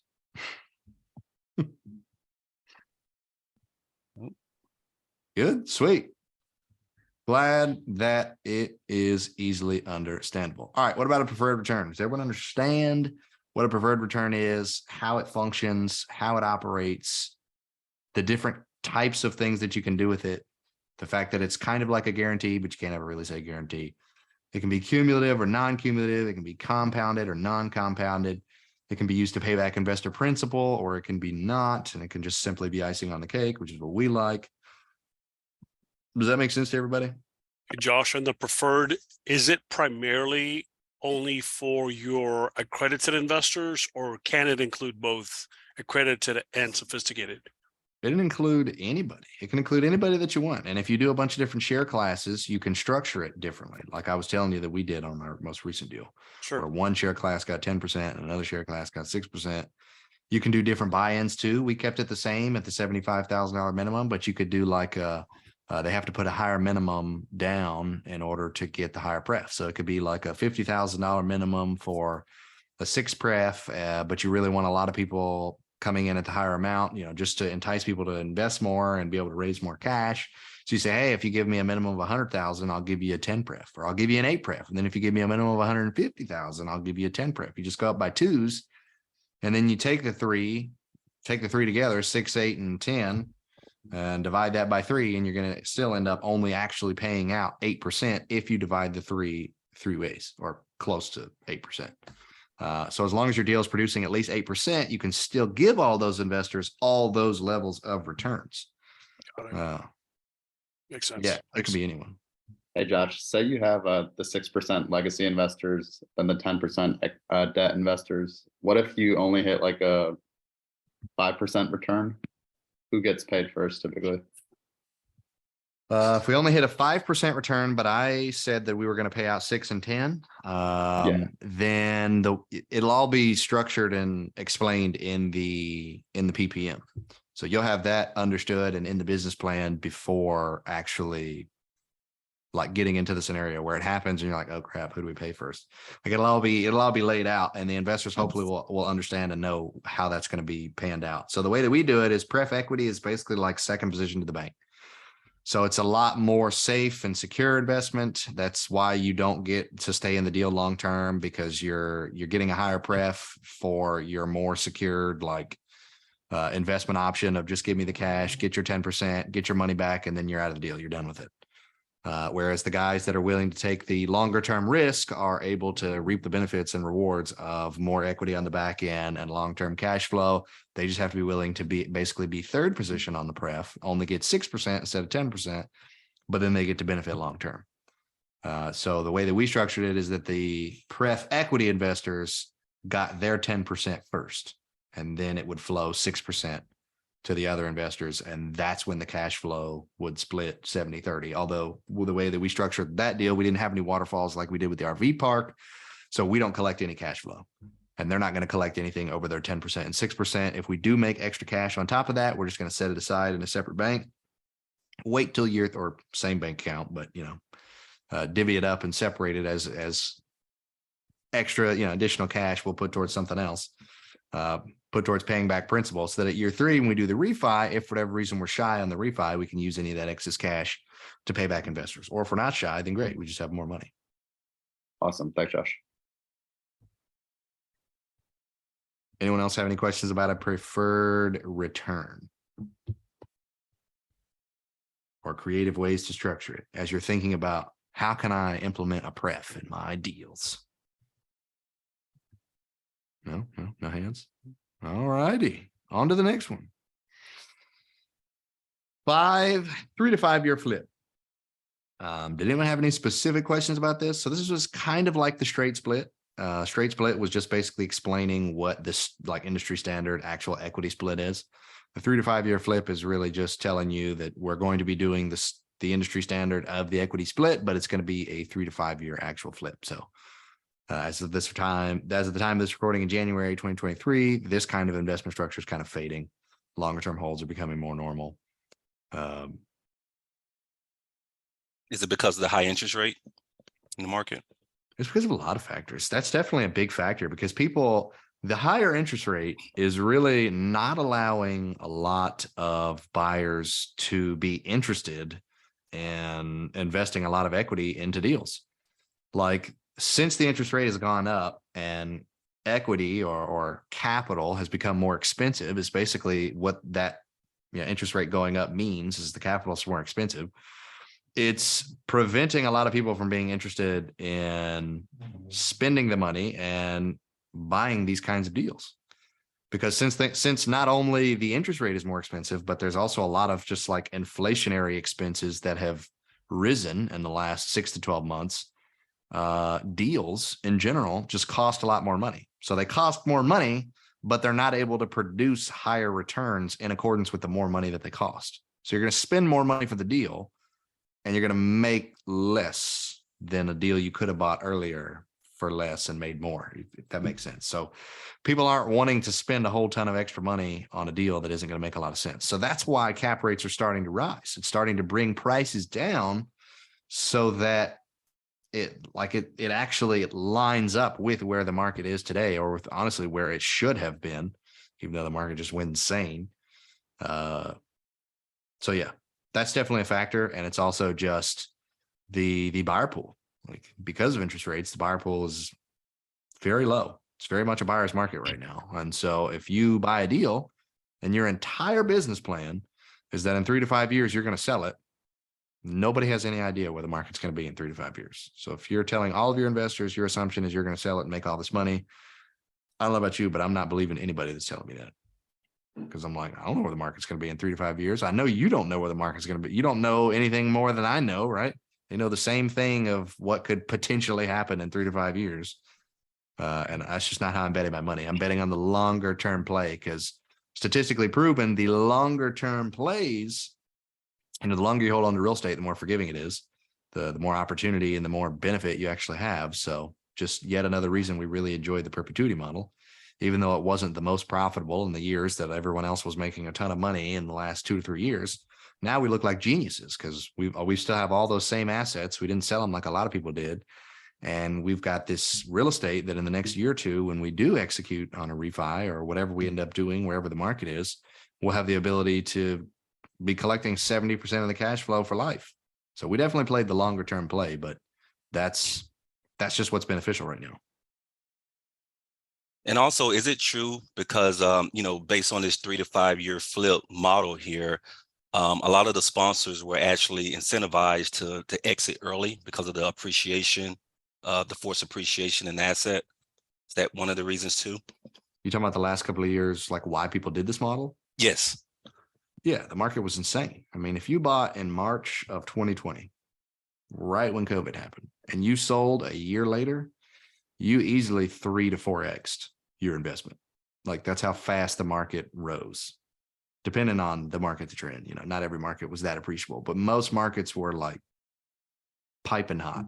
S2: Good, sweet. Glad that it is easily understandable. All right, what about a preferred return? Does everyone understand what a preferred return is, how it functions, how it operates, the different types of things that you can do with it, the fact that it's kind of like a guarantee, but you can't ever really say guarantee. It can be cumulative or non-cumulative. It can be compounded or non-compounded. It can be used to pay back investor principal, or it can be not, and it can just simply be icing on the cake, which is what we like. Does that make sense to everybody?
S1: Hey, Josh, on the preferred, is it primarily only for your accredited investors, or can it include both accredited and sophisticated?
S2: It didn't include anybody. It can include anybody that you want. And if you do a bunch of different share classes, you can structure it differently. Like I was telling you that we did on our most recent deal.
S1: Sure.
S2: Where one share class got 10% and another share class got 6%. You can do different buy-ins too. We kept it the same at the $75,000 minimum, but you could do like they have to put a higher minimum down in order to get the higher pref. So it could be like a $50,000 minimum for a 6 pref, but you really want a lot of people coming in at the higher amount, just to entice people to invest more and be able to raise more cash. So you say, hey, if you give me a minimum of 100,000, I'll give you a 10 pref, or I'll give you an 8 pref. And then if you give me a minimum of 150,000, I'll give you a 10 pref. You just go up by 2s, and then you take the three together, 6, 8, and 10, and divide that by 3, and you're going to still end up only actually paying out 8% if you divide the three ways, or close to 8%. So as long as your deal is producing at least 8%, you can still give all those investors all those levels of returns.
S1: Makes sense.
S2: Yeah, it could be anyone.
S4: Hey, Josh, say you have the 6% legacy investors and the 10% debt investors. What if you only hit like a 5% return? Who gets paid first typically?
S2: If we only hit a 5% return, but I said that we were going to pay out 6 and 10, then it'll all be structured and explained in the PPM. So you'll have that understood and in the business plan before actually like getting into the scenario where it happens and you're like, oh crap, who do we pay first? Like it'll all be laid out, and the investors hopefully will understand and know how that's going to be panned out. So the way that we do it is pref equity is basically like second position to the bank. So it's a lot more safe and secure investment. That's why you don't get to stay in the deal long term, because you're getting a higher pref for your more secured investment option of just give me the cash, get your 10%, get your money back, and then you're out of the deal. You're done with it. Whereas the guys that are willing to take the longer term risk are able to reap the benefits and rewards of more equity on the back end and long-term cash flow. They just have to be willing to basically be third position on the pref, only get 6% instead of 10%, but then they get to benefit long-term. So the way that we structured it is that the pref equity investors got their 10% first, and then it would flow 6% to the other investors. And that's when the cash flow would split 70-30. Although with the way that we structured that deal, we didn't have any waterfalls like we did with the RV park. So we don't collect any cash flow. And they're not going to collect anything over their 10% and 6%. If we do make extra cash on top of that, we're just going to set it aside in a separate bank. Wait till year or same bank account, but divvy it up and separate it as extra, additional cash we'll put towards something else. Put towards paying back principal, so that at year 3, when we do the refi, if for whatever reason we're shy on the refi, we can use any of that excess cash to pay back investors. Or if we're not shy, then great, we just have more money.
S4: Awesome. Thanks, Josh.
S2: Anyone else have any questions about a preferred return? Or creative ways to structure it as you're thinking about how can I implement a pref in my deals? No hands. All righty, on to the next one. 3 to 5 year flip. Did anyone have any specific questions about this? So this was kind of like the straight split. Straight split was just basically explaining what this like industry standard actual equity split is. The 3 to 5 year flip is really just telling you that we're going to be doing the industry standard of the equity split, but it's going to be a 3 to 5 year actual flip. So as of the time of this recording in January 2023, this kind of investment structure is kind of fading. Longer term holds are becoming more normal.
S3: Is it because of the high interest rate in the market?
S2: It's because of a lot of factors. That's definitely a big factor because the higher interest rate is really not allowing a lot of buyers to be interested in investing a lot of equity into deals. Like since the interest rate has gone up and equity or capital has become more expensive, is basically what that interest rate going up means, is the capital is more expensive. It's preventing a lot of people from being interested in spending the money and buying these kinds of deals. Because since not only the interest rate is more expensive, but there's also a lot of just like inflationary expenses that have risen in the last 6 to 12 months. Deals in general just cost a lot more money. So they cost more money, but they're not able to produce higher returns in accordance with the more money that they cost. So you're going to spend more money for the deal and you're going to make less than a deal you could have bought earlier for less and made more, if that makes sense. So people aren't wanting to spend a whole ton of extra money on a deal that isn't going to make a lot of sense. So that's why cap rates are starting to rise. It's starting to bring prices down so that it actually lines up with where the market is today, or with honestly where it should have been, even though the market just went insane. So yeah, that's definitely a factor. And it's also just the buyer pool. Like because of interest rates, the buyer pool is very low. It's very much a buyer's market right now. And so if you buy a deal and your entire business plan is that in 3 to 5 years, you're going to sell it, nobody has any idea where the market's going to be in 3 to 5 years. So if you're telling all of your investors, your assumption is you're going to sell it and make all this money, I don't know about you, but I'm not believing anybody that's telling me that. Because I'm like, I don't know where the market's going to be in 3 to 5 years. I know you don't know where the market's going to be. You don't know anything more than I know, right? They know the same thing of what could potentially happen in 3 to 5 years. And that's just not how I'm betting my money. I'm betting on the longer term play, because statistically proven, the longer term plays, the longer you hold on to real estate, the more forgiving it is, the more opportunity and the more benefit you actually have. So just yet another reason we really enjoyed the perpetuity model, even though it wasn't the most profitable in the years that everyone else was making a ton of money in the last 2 to 3 years. Now we look like geniuses because we still have all those same assets. We didn't sell them like a lot of people did. And we've got this real estate that in the next year or two, when we do execute on a refi or whatever we end up doing, wherever the market is, we'll have the ability to be collecting 70% of the cash flow for life. So we definitely played the longer term play, but that's just what's beneficial right now.
S3: And also, is it true because, based on this 3 to 5 year flip model here, a lot of the sponsors were actually incentivized to exit early because of the appreciation, the forced appreciation in the asset? Is that one of the reasons too?
S2: You talking about the last couple of years, like why people did this model?
S3: Yes.
S2: Yeah, the market was insane. I mean, if you bought in March of 2020, right when COVID happened, and you sold a year later, you easily 3 to 4x'd your investment. Like that's how fast the market rose. depending on the market that you're in. Not every market was that appreciable, but most markets were like piping hot.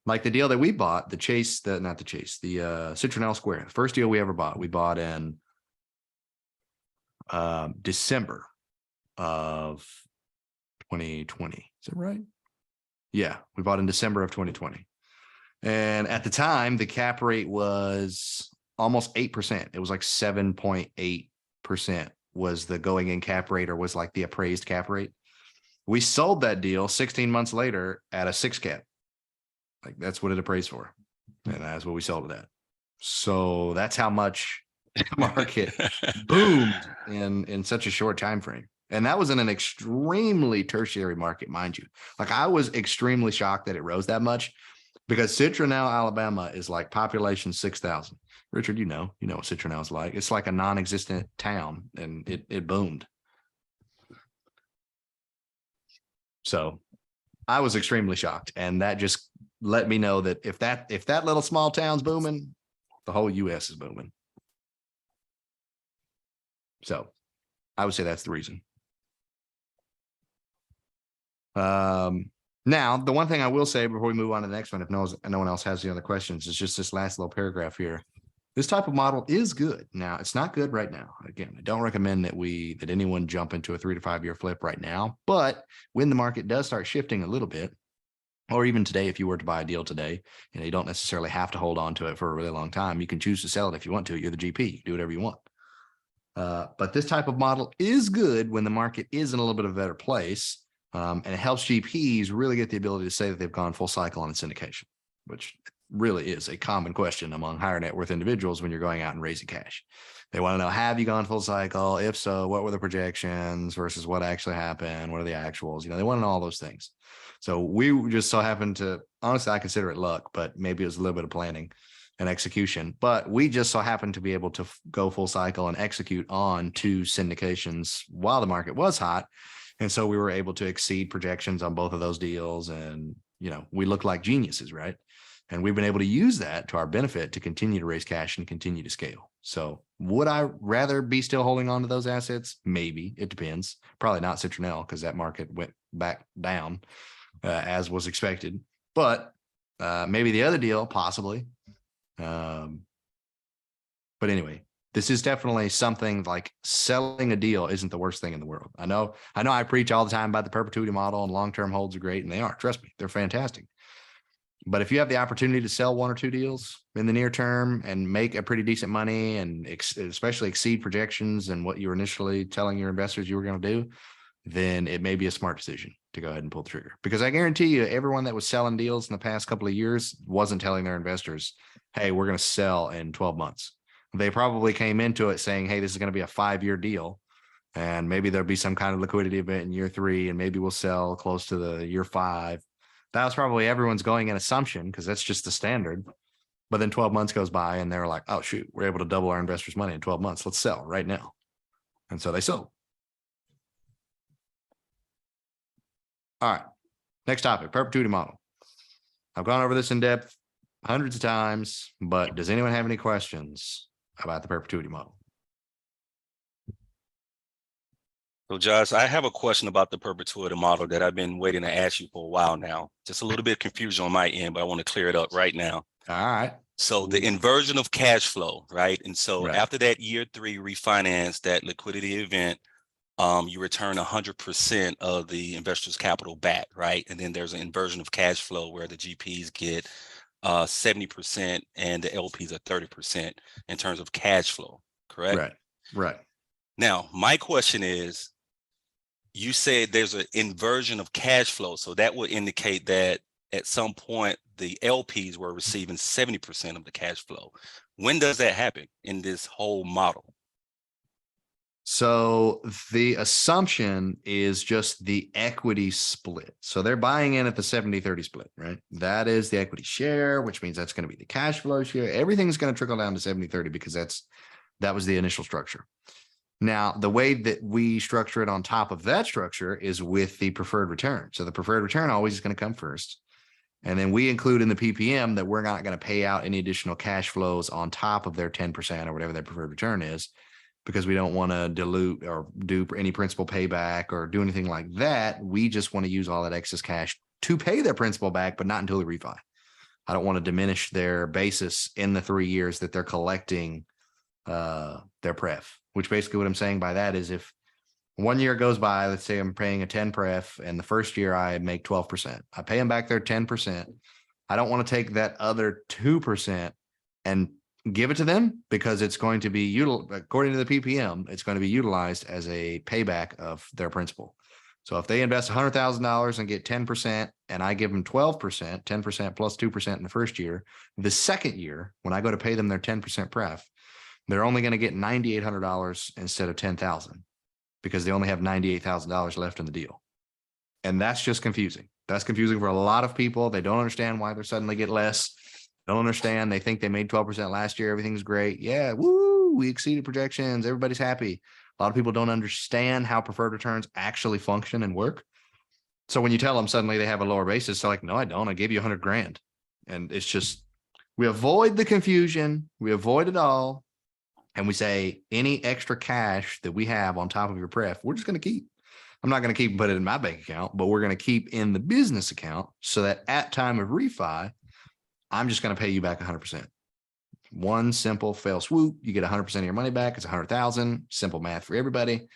S2: Like the deal that we bought, the Citronelle Square, the first deal we ever bought, we bought in December of 2020. Is that right? Yeah, we bought in December of 2020. And at the time, the cap rate was almost 8%. It was like 7.8% was the going in cap rate, or was like the appraised cap rate. We sold that deal 16 months later at a 6 cap. Like that's what it appraised for. And that's what we sold it at. So that's how much the market boomed in such a short time frame. And that was in an extremely tertiary market, mind you. Like I was extremely shocked that it rose that much, because Citronelle, Alabama is like population 6,000. Richard, you know what Citronelle is like. It's like a non-existent town, and it boomed. So I was extremely shocked. And that just let me know that if that little small town's booming, the whole US is booming. So I would say that's the reason. Now, the one thing I will say before we move on to the next one, if no one else has any other questions, is just this last little paragraph here. This type of model is good. Now, it's not good right now. Again, I don't recommend that anyone jump into a 3 to 5 year flip right now. But when the market does start shifting a little bit, or even today, if you were to buy a deal today, you don't necessarily have to hold on to it for a really long time. You can choose to sell it if you want to. You're the GP. You can do whatever you want. But this type of model is good when the market is in a little bit of a better place. And it helps GPs really get the ability to say that they've gone full cycle on a syndication, which really is a common question among higher net worth individuals when you're going out and raising cash. They want to know, have you gone full cycle? If so, what were the projections versus what actually happened? What are the actuals? They want to know all those things. So we just so happened to, honestly, I consider it luck, but maybe it was a little bit of planning and execution. But we just so happened to be able to go full cycle and execute on 2 syndications while the market was hot. And so we were able to exceed projections on both of those deals. And, we look like geniuses, right? And we've been able to use that to our benefit to continue to raise cash and continue to scale. So would I rather be still holding on to those assets? Maybe. It depends. Probably not Citronelle, because that market went back down as was expected. But maybe the other deal, possibly. But anyway, this is definitely something like selling a deal isn't the worst thing in the world. I know I preach all the time about the perpetuity model, and long-term holds are great, and they are. Trust me, they're fantastic. But if you have the opportunity to sell 1 or 2 deals in the near term and make a pretty decent money, and especially exceed projections and what you were initially telling your investors you were going to do, then it may be a smart decision to go ahead and pull the trigger. Because I guarantee you, everyone that was selling deals in the past couple of years wasn't telling their investors, hey, we're going to sell in 12 months. They probably came into it saying, hey, this is going to be a 5-year deal, and maybe there'll be some kind of liquidity event in year 3, and maybe we'll sell close to the year 5. That was probably everyone's going in assumption, because that's just the standard. But then 12 months goes by and they're like, oh, shoot, we're able to double our investors' money in 12 months. Let's sell right now. And so they sold. All right. Next topic, perpetuity model. I've gone over this in depth hundreds of times, but does anyone have any questions about the perpetuity model?
S3: So Josh, I have a question about the perpetuity model that I've been waiting to ask you for a while now. Just a little bit of confusion on my end, but I want to clear it up right now.
S2: All right.
S3: So the inversion of cash flow, right? And so
S2: Right.
S3: after that year 3 refinance, that liquidity event, you return 100% of the investor's capital back, right? And then there's an inversion of cash flow where the GPs get 70% and the LPs are 30% in terms of cash flow, correct?
S2: Right. Right.
S3: Now, my question is, you said there's an inversion of cash flow. So that would indicate that at some point, the LPs were receiving 70% of the cash flow. When does that happen in this whole model?
S2: So the assumption is just the equity split. So they're buying in at the 70-30 split, right? That is the equity share, which means that's going to be the cash flow share. Everything's going to trickle down to 70-30 because that was the initial structure. Now, the way that we structure it on top of that structure is with the preferred return. So the preferred return always is going to come first. And then we include in the PPM that we're not going to pay out any additional cash flows on top of their 10% or whatever their preferred return is. because we don't want to dilute or do any principal payback or do anything like that. We just want to use all that excess cash to pay their principal back, but not until we refi. I don't want to diminish their basis in the 3 years that they're collecting their pref, which basically what I'm saying by that is if 1 year goes by, let's say I'm paying a 10 pref and the first year I make 12%, I pay them back their 10%. I don't want to take that other 2% and give it to them because it's going to be according to the PPM, it's going to be utilized as a payback of their principal. So if they invest $100,000 and get 10% and I give them 12%, 10% plus 2% in the first year, the second year, when I go to pay them their 10% pref, they're only going to get $9,800 instead of $10,000 because they only have $98,000 left in the deal. And that's just confusing. That's confusing for a lot of people. They don't understand why they suddenly get less. Don't understand. They think they made 12% last year. Everything's great. Yeah. Woo. We exceeded projections. Everybody's happy. A lot of people don't understand how preferred returns actually function and work. So when you tell them suddenly they have a lower basis, they're like, no, I don't. I gave you 100 grand. And it's just, we avoid the confusion. We avoid it all. And we say any extra cash that we have on top of your pref, we're just going to keep. I'm not going to keep and put it in my bank account, but we're going to keep in the business account so that at time of refi, I'm just going to pay you back 100%. One simple fail swoop, you get 100% of your money back. It's 100,000. Simple math for everybody.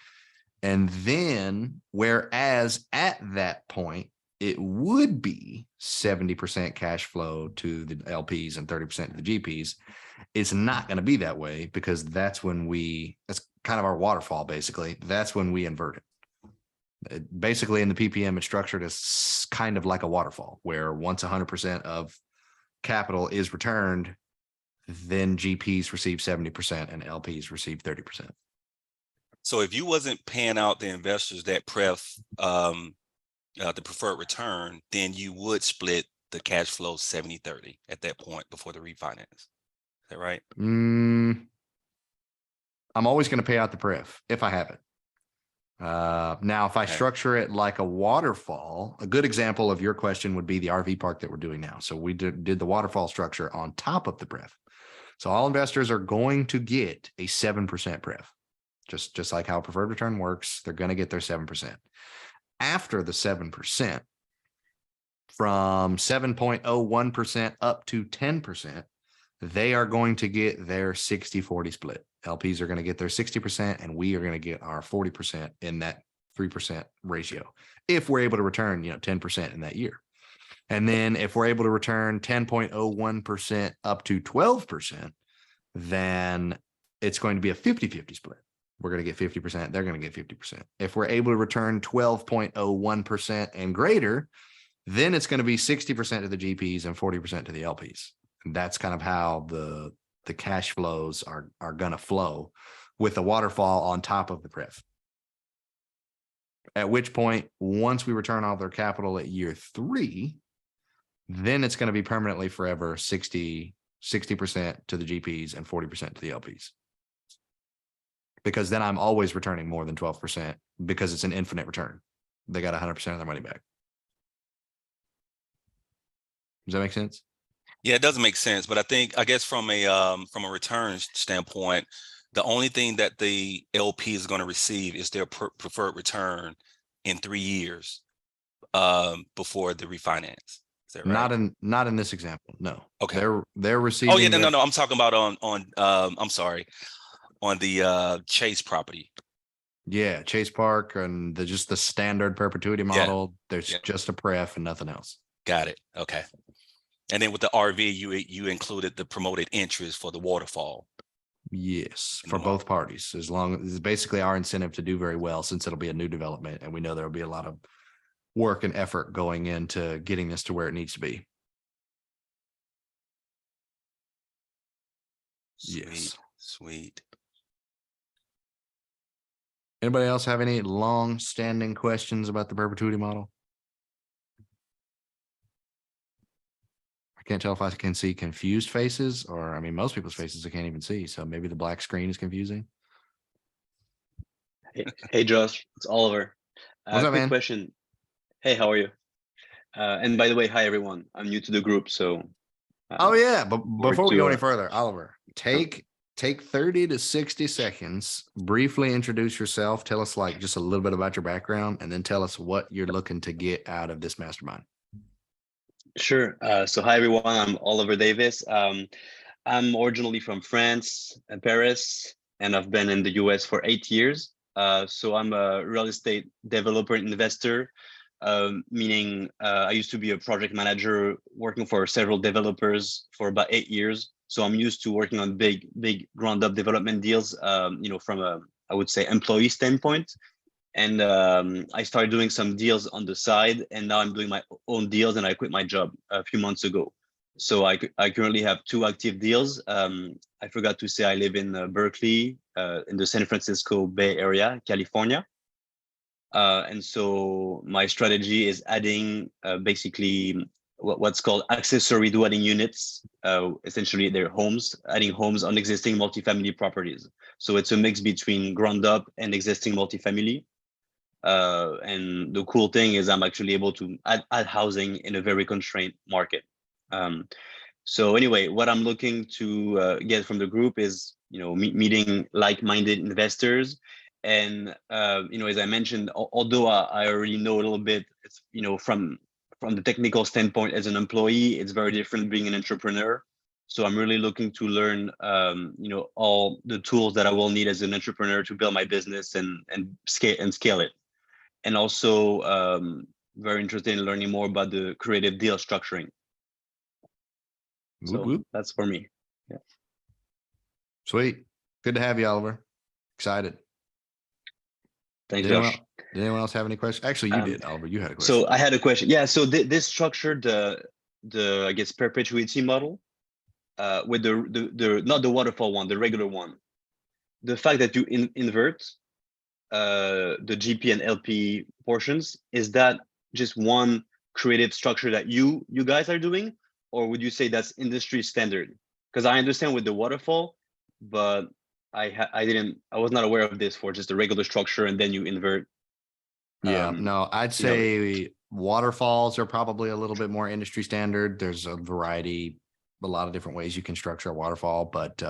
S2: And then, whereas at that point, it would be 70% cash flow to the LPs and 30% to the GPs. It's not going to be that way because that's kind of our waterfall. Basically, that's when we invert it. Basically in the PPM, it's structured as kind of like a waterfall where once 100% of capital is returned, then GPs receive 70% and LPs receive 30%.
S3: So if you wasn't paying out the investors that pref, the preferred return, then you would split the cash flow 70-30 at that point before the refinance. Is that right?
S2: I'm always going to pay out the pref if I have it. Now, if I structure it like a waterfall, a good example of your question would be the RV park that we're doing now. So we did the waterfall structure on top of the pref. So all investors are going to get a 7% pref, just like how preferred return works. They're going to get their 7%. After the 7%, from 7.01% up to 10%, they are going to get their 60-40 split. LPs are going to get their 60% and we are going to get our 40% in that 3% ratio. If we're able to return, 10% in that year. And then if we're able to return 10.01% up to 12%, then it's going to be a 50-50 split. We're going to get 50%. They're going to get 50%. If we're able to return 12.01% and greater, then it's going to be 60% to the GPs and 40% to the LPs. And that's kind of how the cash flows are going to flow with the waterfall on top of the pref. At which point, once we return all their capital at year 3, then it's going to be permanently forever 60% to the GPs and 40% to the LPs. Because then I'm always returning more than 12% because it's an infinite return. They got 100% of their money back. Does that make sense?
S3: Yeah, it doesn't make sense, but I guess from a return standpoint, the only thing that the LP is going to receive is their preferred return in 3 years before the refinance. Is that right?
S2: Not in this example. No.
S3: Okay.
S2: They're receiving.
S3: Oh yeah, no. I'm talking about on the Chase property.
S2: Yeah, Chase Park and just the standard perpetuity model. There's just a pref and nothing else.
S3: Got it. Okay. And then with the RV, you included the promoted interest for the waterfall.
S2: Yes, for both parties, as long as it's basically our incentive to do very well since it'll be a new development and we know there will be a lot of work and effort going into getting this to where it needs to be.
S3: Sweet.
S2: Anybody else have any long-standing questions about the perpetuity model? I can't tell if I can see confused faces or, most people's faces I can't even see. So maybe the black screen is confusing.
S5: Hey Josh, it's Oliver.
S2: What's up,
S5: quick
S2: man?
S5: question. Hey, how are you? And by the way, hi everyone. I'm new to the group, so.
S2: Oh yeah, but before we go any further, Oliver, take take 30 to 60 seconds, briefly introduce yourself, tell us like just a little bit about your background, and then tell us what you're looking to get out of this mastermind.
S5: Sure. So hi everyone, I'm Oliver Davis. I'm originally from France and Paris, and I've been in the US for 8 years. So I'm a real estate developer and investor, meaning I used to be a project manager working for several developers for about 8 years. So I'm used to working on big ground up development deals, from a, I would say, employee standpoint. And I started doing some deals on the side, and now I'm doing my own deals, and I quit my job a few months ago. So I currently have 2 active deals. I forgot to say I live in Berkeley, in the San Francisco Bay Area, California. And so my strategy is adding basically what's called accessory dwelling units. Essentially, they're homes, adding homes on existing multifamily properties. So it's a mix between ground up and existing multifamily. And the cool thing is I'm actually able to add housing in a very constrained market. So anyway, what I'm looking to get from the group is, meeting like-minded investors. And, as I mentioned, although I already know a little bit, it's, from the technical standpoint as an employee, it's very different being an entrepreneur. So I'm really looking to learn, all the tools that I will need as an entrepreneur to build my business and scale it. And also very interested in learning more about the creative deal structuring.
S2: Whoop,
S5: So
S2: whoop.
S5: that's for me. Yeah.
S2: Sweet. Good to have you, Oliver. Excited.
S5: Thanks,
S2: Did anyone,
S5: Josh.
S2: did anyone else have any questions? Actually, you
S5: Um,
S2: did, Oliver. You had a question.
S5: So I had a question. Yeah. So this structured the I guess perpetuity model with the not the waterfall one, the regular one. The fact that you invert the GP and LP portions, is that just one creative structure that you guys are doing, or would you say that's industry standard? Because I understand with the waterfall, but I was not aware of this for just the regular structure, and then you invert.
S2: Yeah, no, I'd
S5: you know-
S2: say waterfalls are probably a little bit more industry standard. There's a variety, a lot of different ways you can structure a waterfall, but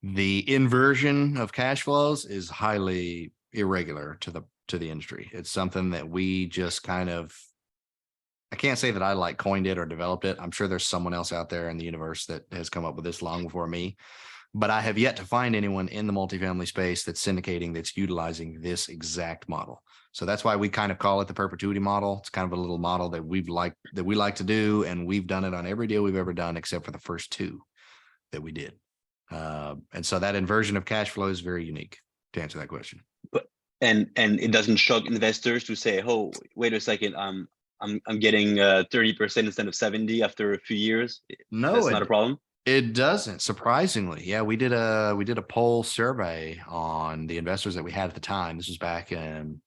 S2: the inversion of cash flows is highly irregular to the industry. It's something that we just kind of, I can't say that I like coined it or developed it. I'm sure there's someone else out there in the universe that has come up with this long before me, but I have yet to find anyone in the multifamily space that's syndicating, that's utilizing this exact model. So that's why we kind of call it the perpetuity model. It's kind of a little model that we like to do, and we've done it on every deal we've ever done except for the first 2 that we did. And so that inversion of cash flow is very unique, to answer that question.
S5: But and it doesn't shock investors to say, "Oh, wait a second, I'm getting 30% instead of 70 after a few years."
S2: No,
S5: That's not a problem.
S2: It doesn't, surprisingly. Yeah, we did a poll survey on the investors that we had at the time. This was back in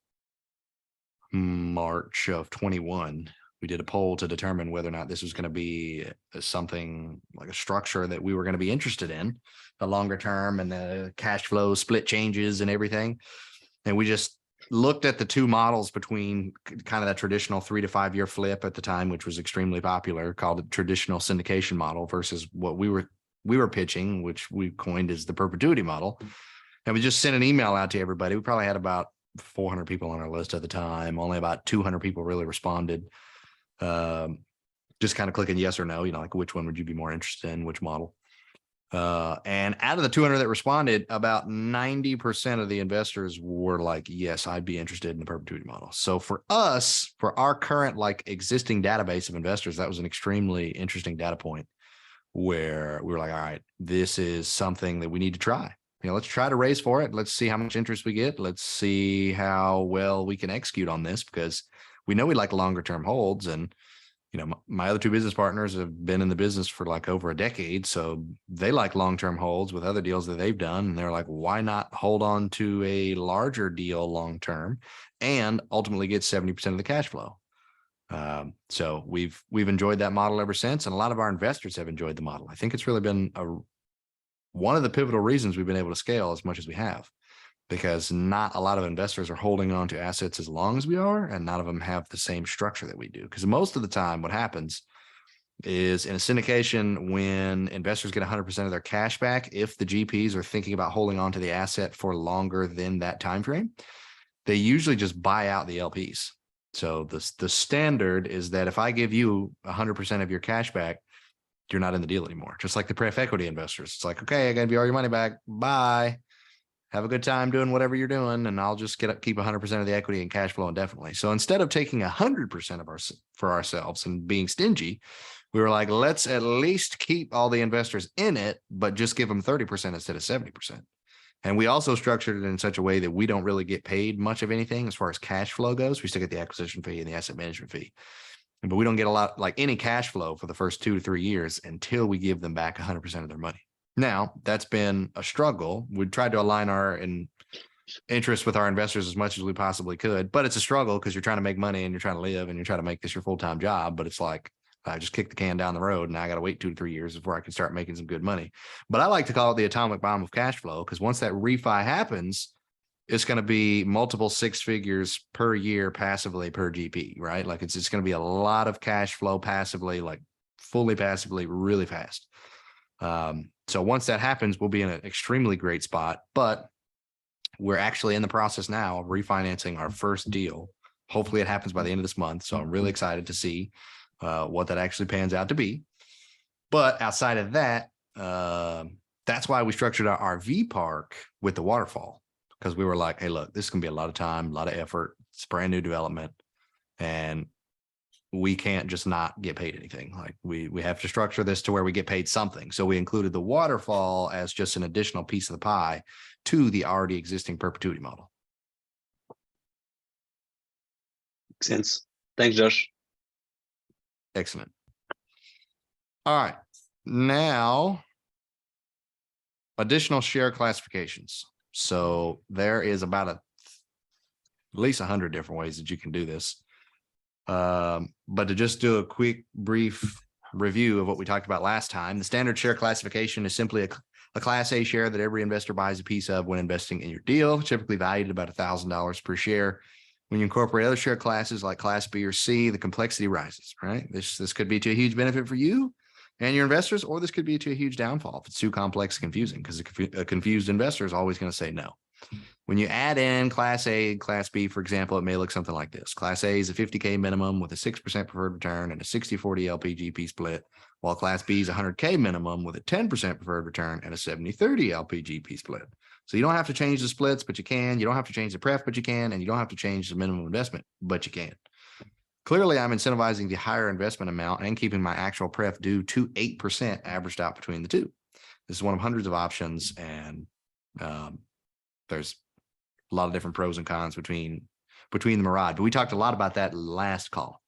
S2: March of 21. We did a poll to determine whether or not this was going to be something like a structure that we were going to be interested in, the longer term and the cash flow split changes and everything. And we just looked at the 2 models between kind of that traditional 3 to 5 year flip at the time, which was extremely popular, called the traditional syndication model, versus what we were pitching, which we coined as the perpetuity model. And we just sent an email out to everybody. We probably had about 400 people on our list at the time. Only about 200 people really responded. Just kind of clicking yes or no, like which one would you be more interested in, which model? And out of the 200 that responded, about 90% of the investors were like, yes, I'd be interested in the perpetuity model. So for us, for our current existing database of investors, that was an extremely interesting data point where we were like, all right, this is something that we need to try. Let's try to raise for it. Let's see how much interest we get. Let's see how well we can execute on this, because we know we like longer term holds. And my other 2 business partners have been in the business for like over a decade. So they like long-term holds with other deals that they've done. And they're like, why not hold on to a larger deal long-term and ultimately get 70% of the cash flow? So we've enjoyed that model ever since. And a lot of our investors have enjoyed the model. I think it's really been one of the pivotal reasons we've been able to scale as much as we have, because not a lot of investors are holding on to assets as long as we are, and none of them have the same structure that we do. Because most of the time what happens is in a syndication when investors get 100% of their cash back, if the GPs are thinking about holding on to the asset for longer than that time frame, they usually just buy out the LPs. So the standard is that if I give you 100% of your cash back, you're not in the deal anymore. Just like the pref equity investors. It's like, okay, I got to give all your money back. Bye. Have a good time doing whatever you're doing, and I'll just keep 100% of the equity and cash flow indefinitely. So instead of taking 100% of for ourselves and being stingy, we were like, let's at least keep all the investors in it, but just give them 30% instead of 70%. And we also structured it in such a way that we don't really get paid much of anything as far as cash flow goes. We still get the acquisition fee and the asset management fee, but we don't get a lot, like any cash flow for the first 2 to 3 years until we give them back 100% of their money. Now, that's been a struggle. We tried to align our interest with our investors as much as we possibly could, but it's a struggle because you're trying to make money and you're trying to live and you're trying to make this your full-time job. But it's like, I just kicked the can down the road and I got to wait 2 to 3 years before I can start making some good money. But I like to call it the atomic bomb of cash flow, because once that refi happens, it's going to be multiple 6 figures per year passively per GP, right? Like it's going to be a lot of cash flow passively, like fully passively, really fast. So once that happens, we'll be in an extremely great spot, but we're actually in the process now of refinancing our first deal. Hopefully it happens by the end of this month. So I'm really excited to see what that actually pans out to be. But outside of that, that's why we structured our RV park with the waterfall, because we were like, hey, look, this is going to be a lot of time, a lot of effort. It's brand new development, and we can't just not get paid anything. Like we have to structure this to where we get paid something. So we included the waterfall as just an additional piece of the pie to the already existing perpetuity model.
S5: Makes sense. Thanks, Josh.
S2: Excellent. All right. Now, additional share classifications. So there is about at least 100 different ways that you can do this. But to just do a quick, brief review of what we talked about last time, the standard share classification is simply a Class A share that every investor buys a piece of when investing in your deal, typically valued at about $1,000 per share. When you incorporate other share classes like Class B or C, the complexity rises, right? This could be to a huge benefit for you and your investors, or this could be to a huge downfall if it's too complex and confusing, because a confused investor is always going to say no. When you add in Class A and Class B, for example, it may look something like this. Class A is a 50K minimum with a 6% preferred return and a 60-40 LPGP split, while Class B is a 100K minimum with a 10% preferred return and a 70-30 LPGP split. So you don't have to change the splits, but you can. You don't have to change the pref, but you can. And you don't have to change the minimum investment, but you can. Clearly, I'm incentivizing the higher investment amount and keeping my actual pref due to 8% averaged out between the two. This is one of hundreds of options, and there's a lot of different pros and cons between the Mirage. But we talked a lot about that last call.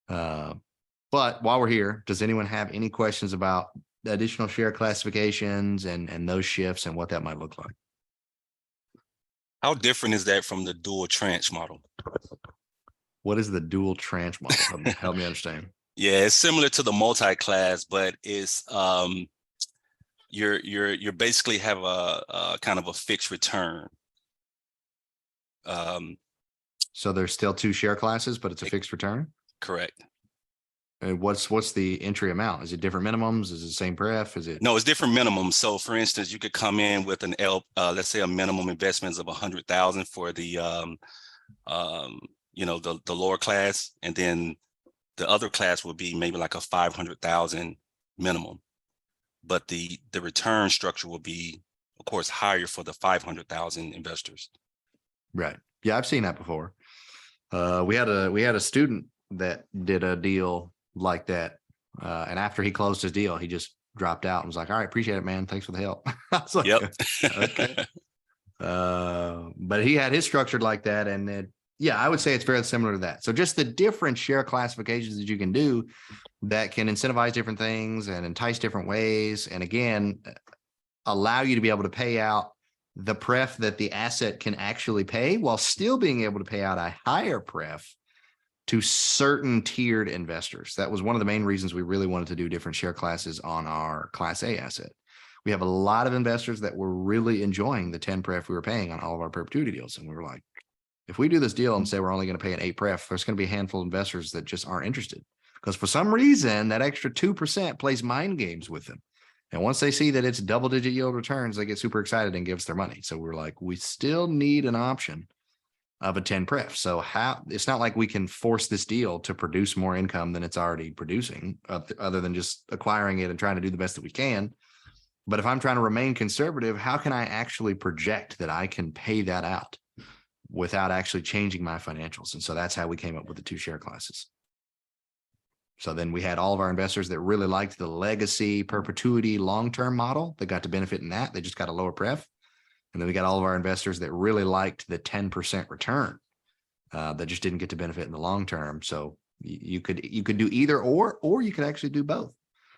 S2: But while we're here, does anyone have any questions about the additional share classifications and those shifts and what that might look like?
S3: How different is that from the dual tranche model?
S2: What is the dual tranche model? Help me understand.
S3: Yeah, it's similar to the multi-class, but it's you're basically have a kind of a fixed return.
S2: So there's still 2 share classes, but it's a fixed return?
S3: Correct.
S2: And what's the entry amount? Is it different minimums? Is it the same pref? Is it?
S3: No, it's different minimums. So for instance, you could come in with an let's say a minimum investments of 100,000 for the the lower class, and then the other class would be maybe like a 500,000 minimum. But the return structure will be, of course, higher for the 500,000 investors.
S2: Right. Yeah, I've seen that before. We had a student that did a deal like that. And after he closed his deal, he just dropped out and was like, all right, appreciate it, man. Thanks for the help. I was like,
S3: Yep.
S2: okay. But he had his structured like that. And yeah, I would say it's very similar to that. So just the different share classifications that you can do that can incentivize different things and entice different ways. And again, allow you to be able to pay out the pref that the asset can actually pay while still being able to pay out a higher pref to certain tiered investors. That was one of the main reasons we really wanted to do different share classes on our Class A asset. We have a lot of investors that were really enjoying the 10 pref we were paying on all of our perpetuity deals. And we were like, if we do this deal and say we're only going to pay an 8 pref, there's going to be a handful of investors that just aren't interested. because for some reason that extra 2% plays mind games with them. And once they see that it's double-digit yield returns, they get super excited and give us their money. So we're like, we still need an option of a 10 pref. So it's not like we can force this deal to produce more income than it's already producing, other than just acquiring it and trying to do the best that we can. But if I'm trying to remain conservative, how can I actually project that I can pay that out without actually changing my financials? And so that's how we came up with the 2 share classes. So then we had all of our investors that really liked the legacy perpetuity long-term model that got to benefit in that. They just got a lower pref. And then we got all of our investors that really liked the 10% return that just didn't get to benefit in the long term. So you could do either or you could actually do both.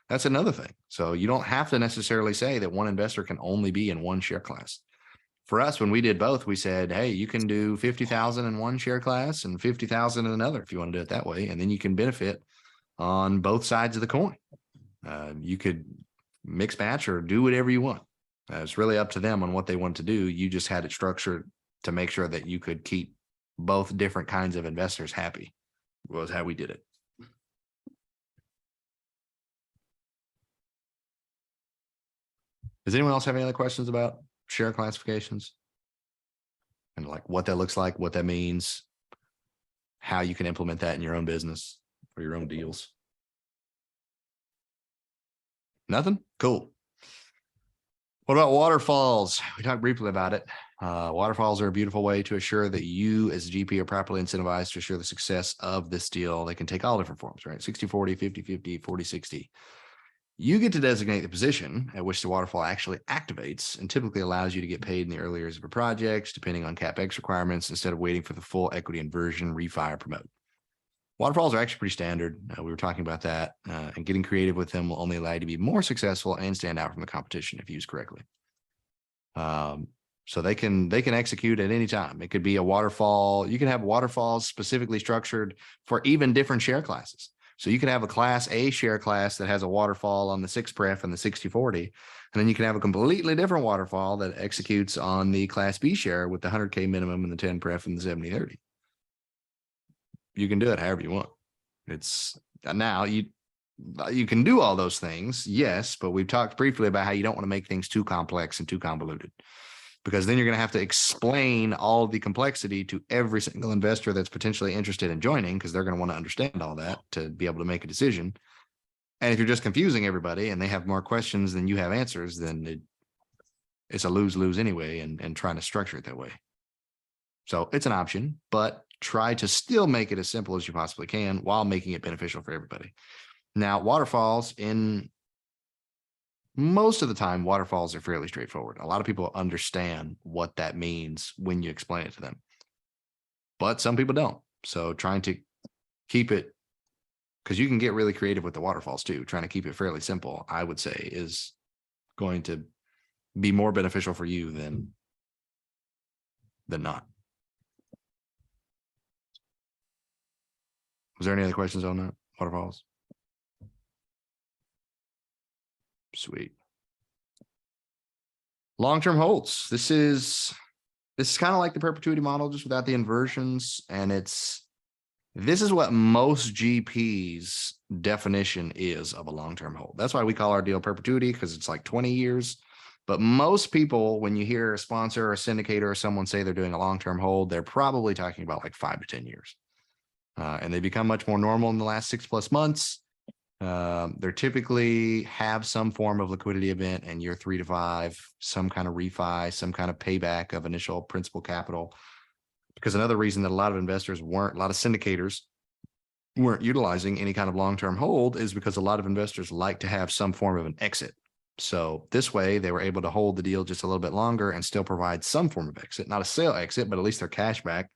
S2: That's another thing. So you don't have to necessarily say that one investor can only be in one share class. For us, when we did both, we said, hey, you can do 50,000 in one share class and 50,000 in another if you want to do it that way. And then you can benefit on both sides of the coin. You could mix match or do whatever you want. It's really up to them on what they want to do. You just had it structured to make sure that you could keep both different kinds of investors happy, was how we did it. Does anyone else have any other questions about share classifications? And like what that looks like, what that means, how you can implement that in your own business or your own deals? Nothing? Cool. What about waterfalls? We talked briefly about it. Waterfalls are a beautiful way to assure that you as a GP are properly incentivized to assure the success of this deal. They can take all different forms, right? 60-40, 50-50, 40-60. You get to designate the position at which the waterfall actually activates and typically allows you to get paid in the early years of a project, depending on CapEx requirements, instead of waiting for the full equity inversion, refi, or promote. Waterfalls are actually pretty standard. We were talking about that, and getting creative with them will only allow you to be more successful and stand out from the competition if used correctly. So they can execute at any time. It could be a waterfall. You can have waterfalls specifically structured for even different share classes. So you can have a class A share class that has a waterfall on the 6 pref and the 60-40, and then you can have a completely different waterfall that executes on the class B share with the 100K minimum and the 10 pref and the 70-30. You can do it however you want. It's now you can do all those things, yes, but we've talked briefly about how you don't want to make things too complex and too convoluted, because then you're going to have to explain all the complexity to every single investor that's potentially interested in joining, because they're going to want to understand all that to be able to make a decision. And if you're just confusing everybody and they have more questions than you have answers, then it's a lose-lose anyway, and trying to structure it that way. So it's an option, but try to still make it as simple as you possibly can while making it beneficial for everybody. Now, waterfalls, in most of the time, waterfalls are fairly straightforward. A lot of people understand what that means when you explain it to them, but some people don't. So trying to keep it, because you can get really creative with the waterfalls too, trying to keep it fairly simple, I would say, is going to be more beneficial for you than not. Was there any other questions on that? Waterfalls? Sweet. Long-term holds. This is kind of like the perpetuity model, just without the inversions. And this is what most GPs' definition is of a long-term hold. That's why we call our deal perpetuity, because it's like 20 years. But most people, when you hear a sponsor or a syndicator or someone say they're doing a long-term hold, they're probably talking about like 5 to 10 years. And they become much more normal in the last 6+ months. They typically have some form of liquidity event in year 3 to 5, some kind of refi, some kind of payback of initial principal capital. Because another reason that a lot of syndicators weren't utilizing any kind of long-term hold is because a lot of investors like to have some form of an exit. So this way they were able to hold the deal just a little bit longer and still provide some form of exit, not a sale exit, but at least their cash back.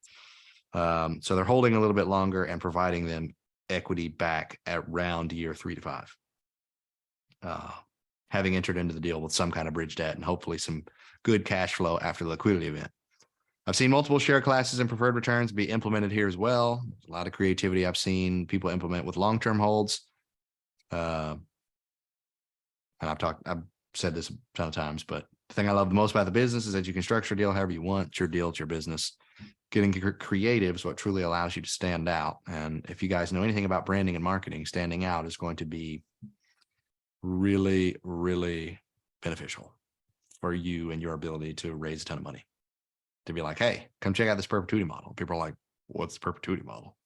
S2: So they're holding a little bit longer and providing them equity back at around year 3 to 5. Having entered into the deal with some kind of bridge debt and hopefully some good cash flow after the liquidity event. I've seen multiple share classes and preferred returns be implemented here as well. There's a lot of creativity I've seen people implement with long-term holds. And I've said this a ton of times, but the thing I love the most about the business is that you can structure a deal however you want. It's your deal, it's your business. getting creative is what truly allows you to stand out. And if you guys know anything about branding and marketing, standing out is going to be really, really beneficial for you and your ability to raise a ton of money. To be like, hey, come check out this perpetuity model. People are like, what's the perpetuity model?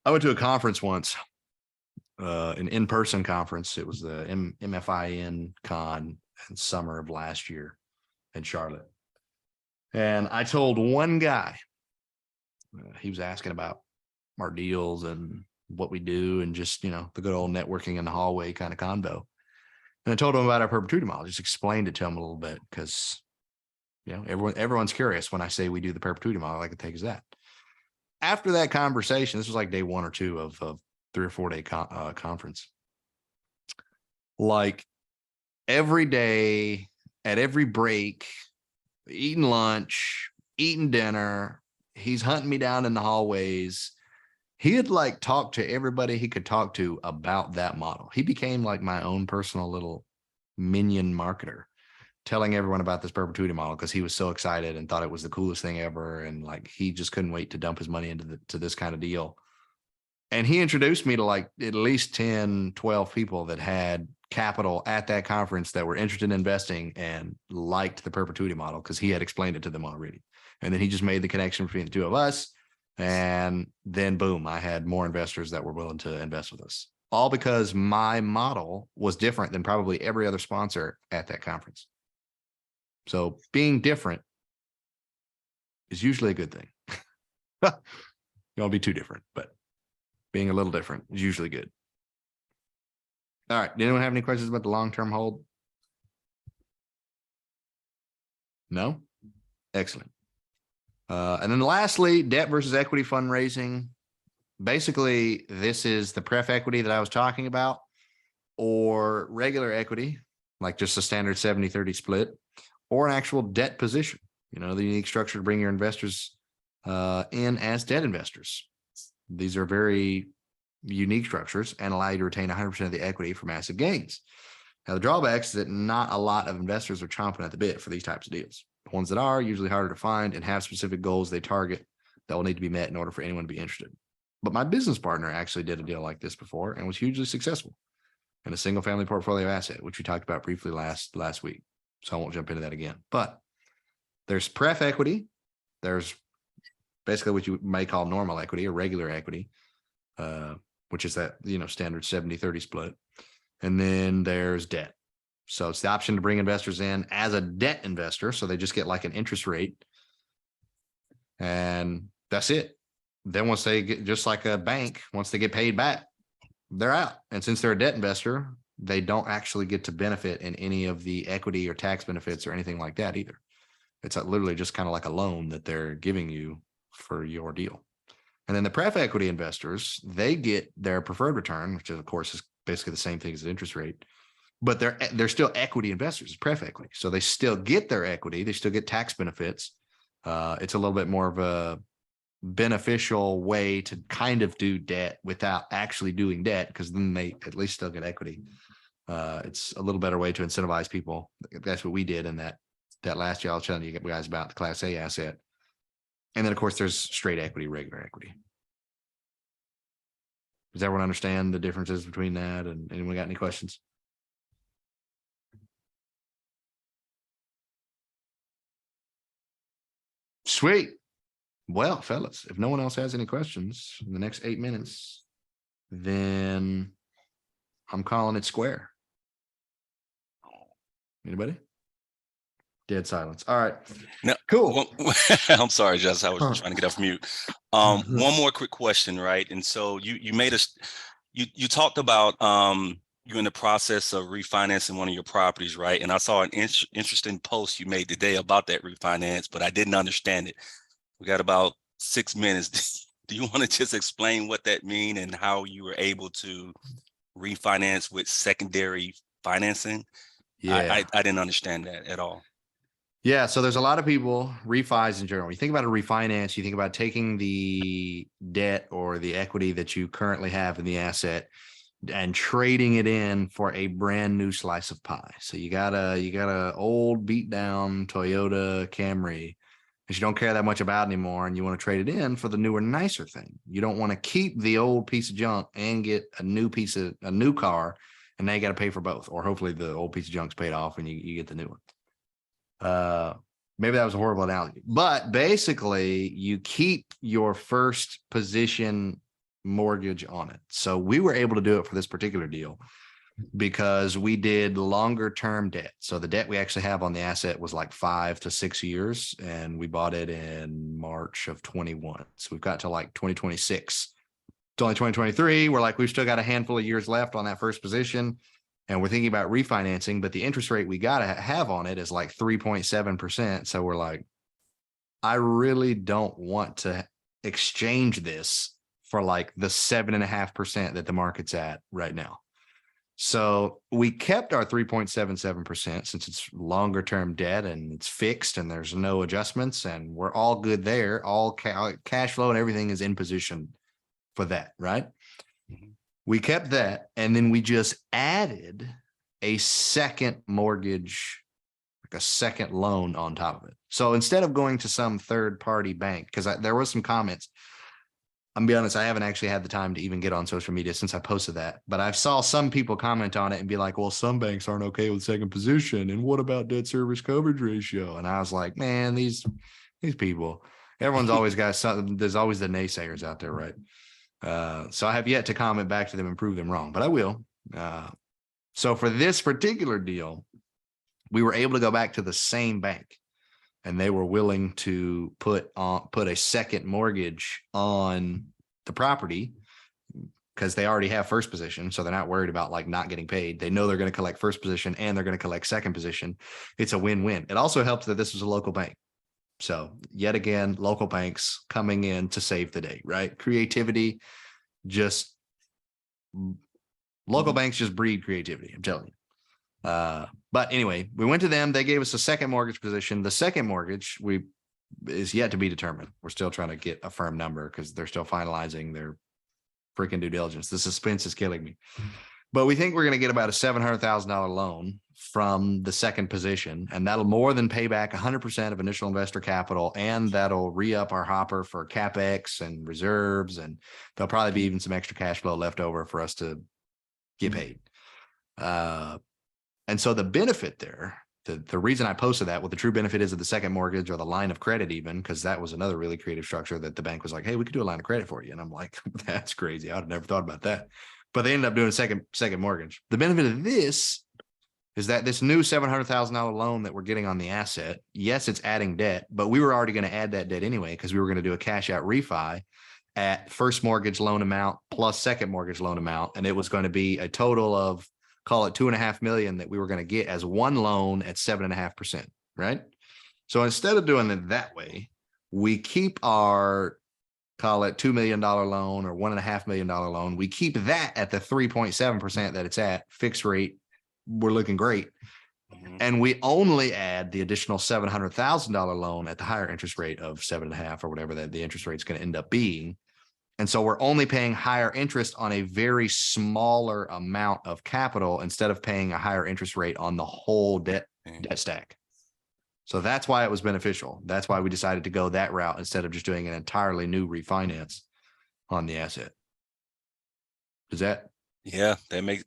S2: I went to a conference once, an in-person conference. It was the MFIN Con in summer of last year in Charlotte. And I told one guy, he was asking about our deals and what we do and just, you know, the good old networking in the hallway kind of convo. And I told him about our perpetuity model, just explained it to him a little bit because, you know, everyone's curious when I say we do the perpetuity model, I can take as that. After that conversation, this was like day 1 or 2 of 3 or 4 day conference. Like every day, at every break, eating lunch, eating dinner, he's hunting me down in the hallways. He had like talked to everybody he could talk to about that model. He became like my own personal little minion marketer, telling everyone about this perpetuity model because he was so excited and thought it was the coolest thing ever. And like, he just couldn't wait to dump his money into this kind of deal. And he introduced me to like at least 10, 12 people that had capital at that conference that were interested in investing and liked the perpetuity model because he had explained it to them already. And then he just made the connection between the two of us. And then boom, I had more investors that were willing to invest with us, all because my model was different than probably every other sponsor at that conference. So being different is usually a good thing. You don't be too different, but being a little different is usually good. All right. Did anyone have any questions about the long-term hold? No? Excellent. And then lastly, debt versus equity fundraising. Basically, this is the pref equity that I was talking about, or regular equity, like just a standard 70-30 split, or an actual debt position, you know, the unique structure to bring your investors in as debt investors. These are very unique structures and allow you to retain 100% of the equity for massive gains. Now, the drawbacks is that not a lot of investors are chomping at the bit for these types of deals. The ones that are usually harder to find and have specific goals they target that will need to be met in order for anyone to be interested. But my business partner actually did a deal like this before and was hugely successful in a single family portfolio asset, which we talked about briefly last week. So I won't jump into that again. But there's pref equity. There's basically what you may call normal equity or regular equity, which is that, you know, standard 70-30 split. And then there's debt. So it's the option to bring investors in as a debt investor. So they just get like an interest rate. And that's it. Then once they get, just like a bank, once they get paid back, they're out. And since they're a debt investor, they don't actually get to benefit in any of the equity or tax benefits or anything like that either. It's literally just kind of like a loan that they're giving you for your deal. And then the pref equity investors, they get their preferred return, which of course is basically the same thing as the interest rate, but they're still equity investors, it's pref equity. So they still get their equity. They still get tax benefits. It's a little bit more of a beneficial way to kind of do debt without actually doing debt, because then they at least still get equity. It's a little better way to incentivize people. That's what we did in that last year I was telling you guys about the Class A asset. And then of course there's straight equity, regular equity. Does everyone understand the differences between that? And anyone got any questions? Sweet. Well, fellas, if no one else has any questions in the next 8 minutes, then I'm calling it square. Anybody? Dead silence. All right.
S3: No,
S2: Cool.
S3: I'm sorry, Jess. I was trying to get off mute. One more quick question, right? And so you made us, you talked about you're in the process of refinancing one of your properties, right? And I saw an interesting post you made today about that refinance, but I didn't understand it. We got about 6 minutes. Do you want to just explain what that means and how you were able to refinance with secondary financing?
S2: Yeah.
S3: I didn't understand that at all.
S2: Yeah. So there's a lot of people, refis in general. When you think about a refinance, you think about taking the debt or the equity that you currently have in the asset and trading it in for a brand new slice of pie. So you got a old beat down Toyota Camry that you don't care that much about anymore and you want to trade it in for the newer, nicer thing. You don't want to keep the old piece of junk and get a new car, and now you got to pay for both, or hopefully the old piece of junk's paid off and you get the new one. Maybe that was a horrible analogy, but basically you keep your first position mortgage on it. So we were able to do it for this particular deal because we did longer term debt. So the debt we actually have on the asset was like 5 to 6 years, and we bought it in March of 21. So we've got to like 2026. It's only 2023. We're like, we've still got a handful of years left on that first position, and we're thinking about refinancing, but the interest rate we got to have on it is like 3.7%. So we're like, I really don't want to exchange this for like the 7.5% that the market's at right now. So we kept our 3.77% since it's longer term debt and it's fixed and there's no adjustments and we're all good there. All cash flow and everything is in position for that, right?
S3: Mhm.
S2: We kept that, and then we just added a second mortgage, like a second loan on top of it. So instead of going to some third party bank, because there was some comments, I'm gonna be honest, I haven't actually had the time to even get on social media since I posted that, but I saw some people comment on it and be like, well, some banks aren't okay with second position. And what about debt service coverage ratio? And I was like, man, these people, everyone's always got something. There's always the naysayers out there, right? So I have yet to comment back to them and prove them wrong, but I will. So for this particular deal, we were able to go back to the same bank, and they were willing to put a second mortgage on the property because they already have first position. So they're not worried about like not getting paid. They know they're going to collect first position and they're going to collect second position. It's a win-win. It also helps that this was a local bank. So yet again, local banks coming in to save the day, right? Creativity, just local banks just breed creativity. I'm telling you. But anyway, we went to them. They gave us a second mortgage position. The second mortgage is yet to be determined. We're still trying to get a firm number because they're still finalizing their freaking due diligence. The suspense is killing me. But we think we're going to get about a $700,000 loan from the second position, and that'll more than pay back 100% of initial investor capital, and that'll re-up our hopper for CapEx and reserves, and there'll probably be even some extra cash flow left over for us to get paid. And so the benefit there, the reason I posted that, what the true benefit is of the second mortgage or the line of credit even, because that was another really creative structure that the bank was like, hey, we could do a line of credit for you. And I'm like, that's crazy. I would have never thought about that. But they ended up doing a second mortgage. The benefit of this is that this new $700,000 loan that we're getting on the asset, yes, it's adding debt, but we were already going to add that debt anyway because we were going to do a cash out refi at first mortgage loan amount plus second mortgage loan amount. And it was going to be a total of, call it $2.5 million that we were going to get as one loan at 7.5%, right? So instead of doing it that way, we keep our, call it $2 million loan or $1.5 million loan. We keep that at the 3.7% that it's at, fixed rate. We're looking great.
S3: Mhm.
S2: And we only add the additional $700,000 loan at the higher interest rate of 7.5 or whatever that the interest rate is going to end up being. And so we're only paying higher interest on a very smaller amount of capital instead of paying a higher interest rate on the whole debt stack. So that's why it was beneficial. That's why we decided to go that route instead of just doing an entirely new refinance on the asset. Does that?
S3: Yeah,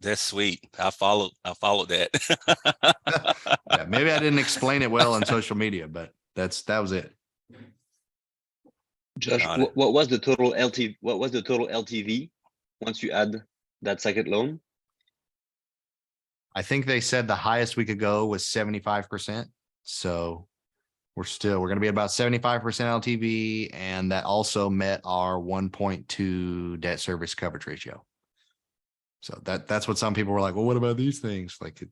S3: that's sweet. I followed that.
S2: Yeah, maybe I didn't explain it well on social media, but that was it.
S5: Josh,
S3: Got it.
S5: what was the total LTV? What was the total LTV once you add that second loan?
S2: I think they said the highest we could go was 75%. So we're going to be about 75% LTV. And that also met our 1.2 debt service coverage ratio. So that's what some people were like, well, what about these things? Like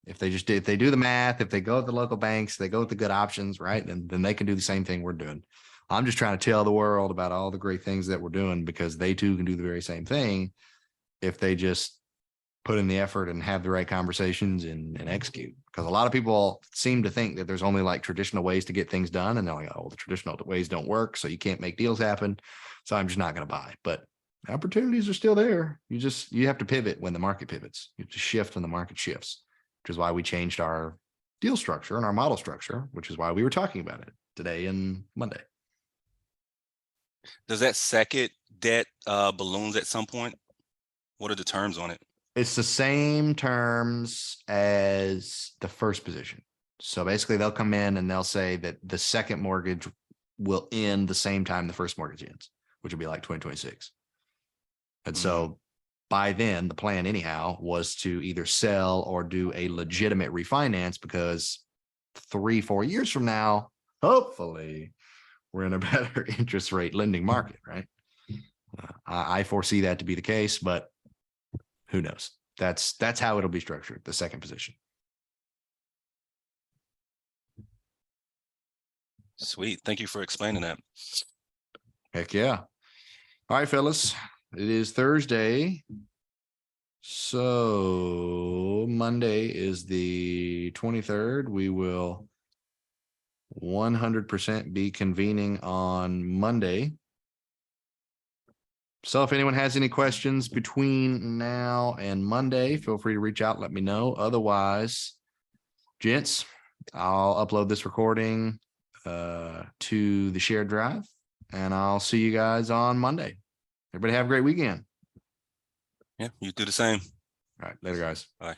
S2: if they do the math, if they go with the local banks, they go with the good options, right? And then they can do the same thing we're doing. I'm just trying to tell the world about all the great things that we're doing because they too can do the very same thing if they just put in the effort and have the right conversations and execute. Because a lot of people seem to think that there's only like traditional ways to get things done. And they're like, oh, the traditional ways don't work. So you can't make deals happen. So I'm just not going to buy. But opportunities are still there. You have to pivot when the market pivots. You have to shift when the market shifts, which is why we changed our deal structure and our model structure, which is why we were talking about it today and Monday.
S3: Does that second debt balloons at some point? What are the terms on it?
S2: It's the same terms as the first position. So basically they'll come in and they'll say that the second mortgage will end the same time the first mortgage ends, which would be like 2026. And so by then the plan anyhow was to either sell or do a legitimate refinance, because 3-4 years from now, hopefully we're in a better interest rate lending market, right? I foresee that to be the case, but who knows? That's how it'll be structured, the second position.
S3: Sweet. Thank you for explaining that.
S2: Heck yeah. All right, fellas, it is Thursday. So Monday is the 23rd. We will 100% be convening on Monday. So if anyone has any questions between now and Monday, feel free to reach out, let me know. Otherwise, gents, I'll upload this recording to the shared drive, and I'll see you guys on Monday. Everybody have a great weekend.
S3: Yeah, you do the same.
S2: All right, later, guys.
S3: Bye.